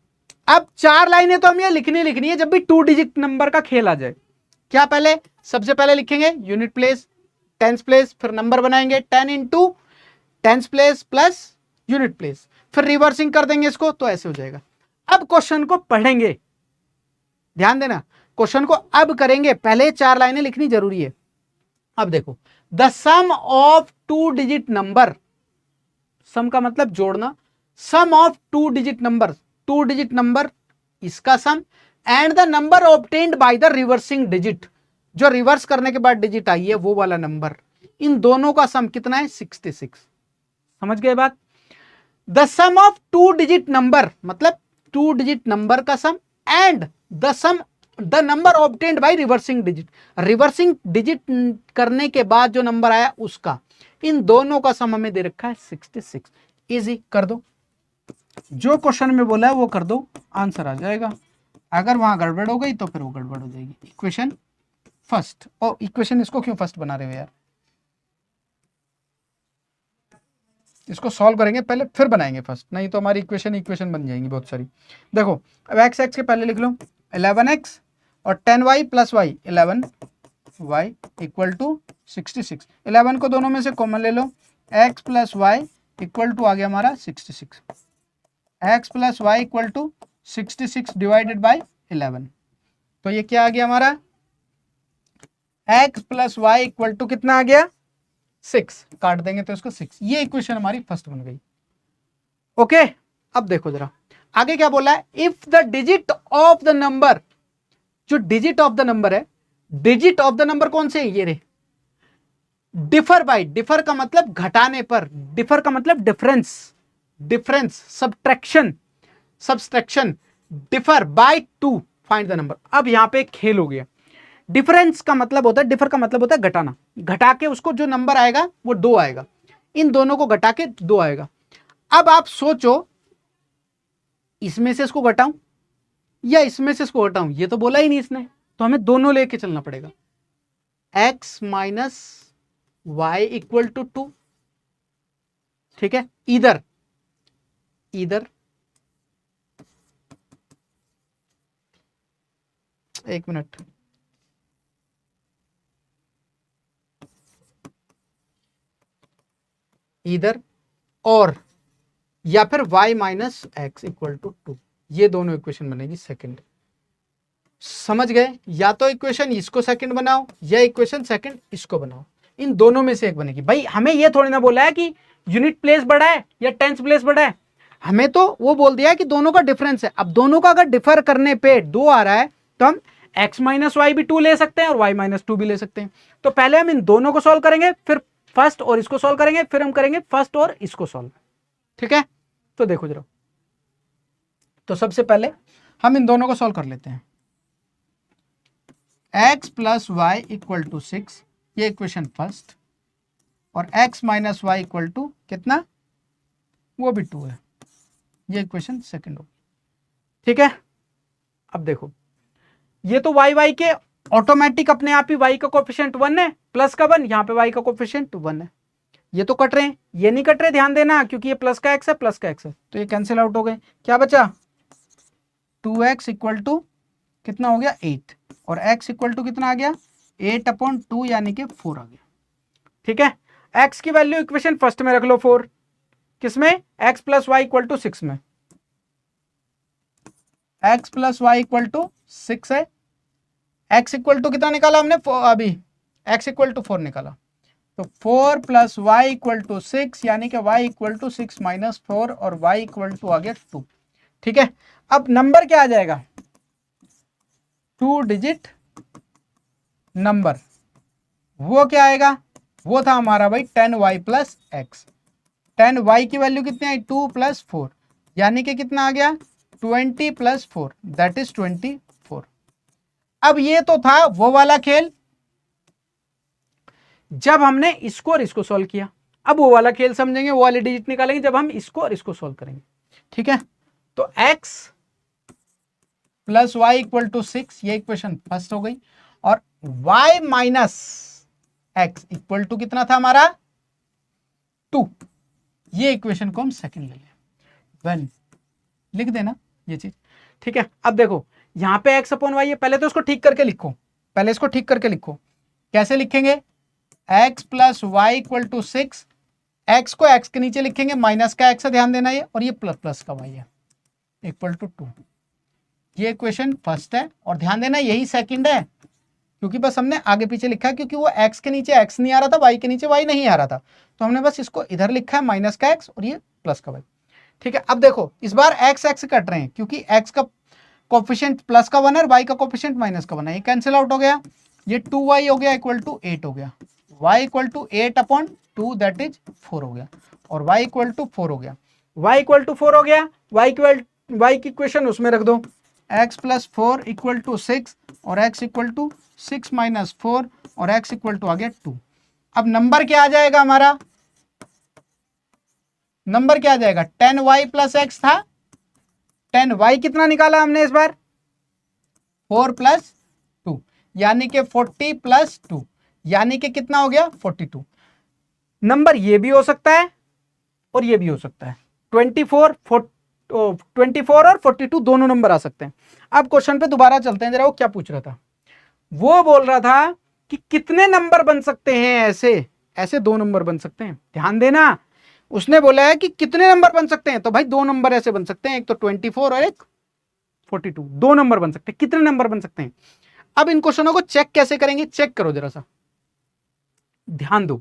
अब 4 लाइनें तो हमें लिखनी है जब भी 2 डिजिट नंबर का खेल आ जाए। क्या पहले, सबसे पहले लिखेंगे यूनिट प्लेस, टेंस प्लेस, फिर नंबर बनाएंगे 10 into tens place plus unit place, फिर रिवर्सिंग कर देंगे इसको, तो ऐसे हो जाएगा। अब क्वेश्चन को पढ़ेंगे, ध्यान देना, क्वेश्चन को अब करेंगे, पहले 4 लाइनें लिखनी जरूरी है। अब देखो, the sum of 2 digit number, sum का मतलब जोड़ना, sum of 2 digit number, 2 digit number इसका sum, and the number obtained by the reversing digit, जो रिवर्स करने के बाद डिजिट आई है वो वाला नंबर, इन दोनों का सम कितना है 66। समझ गए बात। The sum of 2 digit number मतलब 2 डिजिट नंबर का sum, and the sum the number obtained by reversing digit, reversing digit करने के बाद जो नंबर आया उसका, इन दोनों का सम हमें दे रखा है 66। इजी कर दो, जो क्वेश्चन में बोला है वो कर दो, आंसर आ जाएगा। अगर वहां गड़बड़ हो गई तो फिर वो गड़बड़ हो जाएगी। इक्वेशन फर्स्ट, ओ इक्वेशन इसको क्यों फर्स्ट बना रहे हो यार, इसको सॉल्व करेंगे पहले फिर बनाएंगे फर्स्ट, नहीं तो हमारी इक्वेशन बन जाएंगी बहुत सारी। देखो अब एक्स एक्स के पहले लिख लो 11x और 10y plus Y 11y equal to 66। 11 को दोनों में से कॉमन ले लो, x plus y equal to आ गया हमारा 66, x plus y equal to 66 divided by 11। तो ये क्या आ गया हमारा x plus y equal to कितना आ गया 6, काट देंगे तो इसको 6। ये इक्वेशन हमारी फर्स्ट बन गई। ओके, अब देखो जरा आगे क्या बोला है, if the digit of the number, जो डिजिट ऑफ द नंबर है, डिजिट ऑफ द नंबर कौन से ये रे, डिफर बाय, डिफर का मतलब घटाने पर, डिफर का मतलब difference, difference subtraction, subtraction, differ by 2 find the number. अब यहां पे खेल हो गया, डिफरेंस का मतलब होता है, डिफर का मतलब होता है घटाना, घटा के उसको जो नंबर आएगा वो 2 आएगा, इन दोनों को घटा के 2 आएगा। अब आप सोचो इसमें से इसको घटाऊं या इसमें से इसको घटाऊं, ये तो बोला ही नहीं इसने, तो हमें दोनों लेके चलना पड़ेगा। x minus y equal to 2, ठीक है, इधर एक मिनट, इधर और या फिर y minus x equal to 2, ये दोनों इक्वेशन बनेगी सेकंड। समझ गए? या तो इक्वेशन इसको सेकंड बनाओ या इक्वेशन सेकंड इसको बनाओ, इन दोनों में से एक बनेगी। भाई हमें ये थोड़ी ना बोला है कि यूनिट प्लेस बड़ा है या टेंस प्लेस बड़ा है, हमें तो वो बोल दिया है कि दोनों का डिफरेंस है। अब दोनों का अगर डिफर करने पे 2 आ रहा है तो हम x माइनस वाई भी 2 ले सकते हैं और y माइनस 2 भी ले सकते हैं। तो पहले हम इन दोनों को सॉल्व करेंगे, फिर फर्स्ट और इसको सॉल्व करेंगे, फिर हम करेंगे फर्स्ट और इसको सॉल्व। ठीक है, तो देखो जरा, तो सबसे पहले हम इन दोनों को सॉल्व कर लेते हैं। x plus y equal to 6, ये इक्वेशन फर्स्ट, और x minus y equal to कितना, वो भी 2 है, ये इक्वेशन सेकंड होगी। ठीक है, अब देखो ये तो y के ऑटोमेटिक अपने आप ही y का कोफिशिएंट 1 है, प्लस का 1, यहाँ पे y का कोफिशिएंट 1 है, ये तो कट रहे हैं, ये नहीं कट रहे, ध्यान देना, क्योंकि ये प्लस का x है, प्लस का x है, तो ये कैंसिल आउट हो गए। क्या बचा, 2x इक्वल टू कितना हो गया 8, और x इक्वल टू कितना आ गया 8/2 यानी कि 4 आ गया। ठीक है, x की वैल्यू इक्वेशन फर्स्ट में रख लो 4, किसमें, x plus y equal to 6 में, x plus y equal to 6 है, x इक्वल टू कितना निकाला हमने, अभी x इक्वल टू 4 निकाला, तो 4 प्लस वाई इक्वल टू 6 यानी कि y इक्वल टू 6 माइनस 4 और y इक्वल टू आ गया 2। ठीक है, अब नंबर क्या आ जाएगा, 2 डिजिट नंबर, वो क्या आएगा, वो था हमारा भाई 10y प्लस एक्स। 10y की वैल्यू कितनी आई, 2 प्लस 4 यानी कि कितना आ गया 20 प्लस 4 दैट इज 24। अब ये तो था वो वाला खेल जब हमने इसको और इसको सॉल्व किया, अब वो वाला खेल समझेंगे, वो वाले डिजिट निकालेंगे जब हम इसको और इसको सॉल्व करेंगे। ठीक है, तो x plus y equal to 6, ये इक्वेशन फर्स्ट हो गई, और y minus x equal to कितना था हमारा 2, ये इक्वेशन को हम सेकंड ले लें, वन लिख देना ये चीज। ठीक है, अब देखो यहां पे x अपॉन वाई है, पहले तो इसको ठीक करके लिखो, पहले इसको ठीक करके लिखो, कैसे लिखेंगे, x plus y equal to 6, x को x के नीचे लिखेंगे, माइनस का x है, ध्यान देना ये, और ये प्लस प्लस का y है इक्वल टू 2, ये इक्वेशन फर्स्ट है, और ध्यान देना यही सेकंड है, क्योंकि बस हमने आगे पीछे लिखा है, क्योंकि वो x के नीचे x नहीं आ रहा था, y के नीचे y नहीं आ रहा था, तो हमने बस इसको इधर लिखा है माइनस का x और ये प्लस का y। ठीक है, अब देखो इस बार x x कट रहे हैं, क्योंकि x का कोफिशिएंट प्लस का 1 है और y का कोफिशिएंट माइनस का 1 है, ये कैंसिल आउट हो गया, ये 2y हो गया इक्वल टू 8 हो गया, y equal to 8/2 that is 4 हो गया, और y इक्वल टू 4 हो गया, y इक्वल टू 4 हो गया, y की इक्वेशन उसमें रख दो, x प्लस 4 इक्वल टू 6 और x इक्वल टू 6 माइनस 4 और x इक्वल टू आ गया 2। अब नंबर क्या आ जाएगा हमारा, नंबर क्या आ जाएगा, 10y प्लस एक्स था, 10y कितना निकाला हमने इस बार 4 प्लस 2 यानी कि 40 प्लस 2 यानी कि कितना हो गया 42। नंबर ये भी हो सकता है और ये भी हो सकता है, 24 और 42 दोनों नंबर आ सकते हैं। अब क्वेश्चन पे दोबारा चलते हैं जरा, वो क्या पूछ रहा था, वो बोल रहा था कि कितने नंबर बन सकते हैं, ऐसे ऐसे 2 नंबर बन सकते हैं, ध्यान देना, उसने बोला है कि कितने नंबर बन सकते हैं, तो भाई 2 नंबर ऐसे बन सकते हैं, एक तो 24 और एक 42, 2 नंबर बन सकते हैं, कितने नंबर बन सकते हैं। अब इन क्वेश्चनों को चेक कैसे करेंगे, चेक करो जरा सा, ध्यान दो,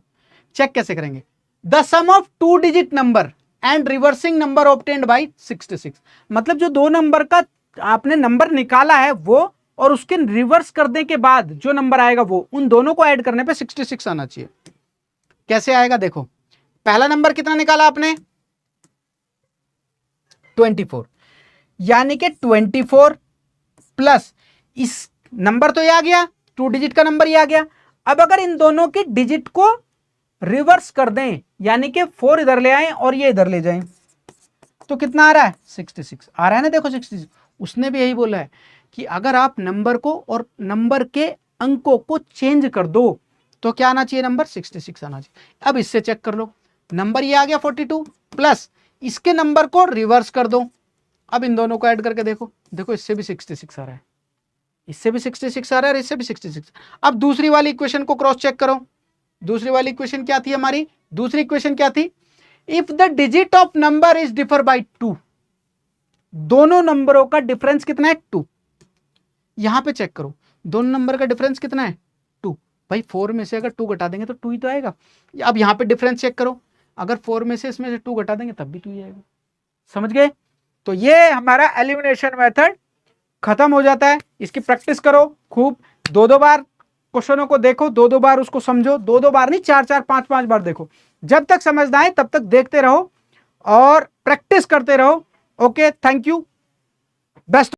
चेक कैसे करेंगे, the sum of 2 digit number and reversing number obtained by 66, मतलब जो 2 नंबर का आपने नंबर निकाला है वो, और उसके रिवर्स करने के बाद जो नंबर आएगा वो, उन दोनों को ऐड करने पे 66 आना चाहिए। कैसे आएगा देखो, पहला नंबर कितना निकाला आपने 24, यानी कि 24 प्लस इस नंबर तो ये आ गया, 2 डिजिट का नंबर ये आ गया। अब अगर इन दोनों के डिजिट को रिवर्स कर दें, यानी कि 4 इधर ले आए और ये इधर ले जाएं, तो कितना आ रहा है 66 आ रहा है ना, देखो 66। उसने भी यही बोला है कि अगर आप नंबर को और नंबर के अंकों को चेंज कर दो तो क्या आना चाहिए, नंबर 66 आना चाहिए। अब इससे चेक कर लो, नंबर ये आ गया 42 प्लस इसके नंबर को रिवर्स कर दो। अब इन दोनों को ऐड करके देखो, देखो इससे भी 66 आ रहा है, इससे भी 66 आ रहा है और इससे भी 66। अब दूसरी वाली इक्वेशन को क्रॉस चेक करो। दूसरी वाली इक्वेशन क्या थी हमारी, दूसरी इक्वेशन क्या थी, if the digit of number is differ bye 2, दोनों नंबरों का डिफरेंस कितना है 2। यहां पे चेक करो, दोनों नंबर का डिफरेंस कितना है 2। भाई 4 में से अगर 2 घटा देंगे तो 2 ही तो आएगा। अब यहां पे डिफरेंस चेक करो, अगर 4 में से इसमें से 2 घटा देंगे तब भी 2 ही आएगा। समझ गए? तो ये हमारा एलिमिनेशन मेथड खत्म हो जाता है। इसकी प्रैक्टिस करो खूब, 2-2 बार क्वेश्चनों को देखो, 2-2 बार उसको समझो, 2-2 बार नहीं 4-4 5-5 बार देखो, जब तक समझ ना आए तब तक देखते रहो और प्रैक्टिस करते रहो। Okay, thank you, best.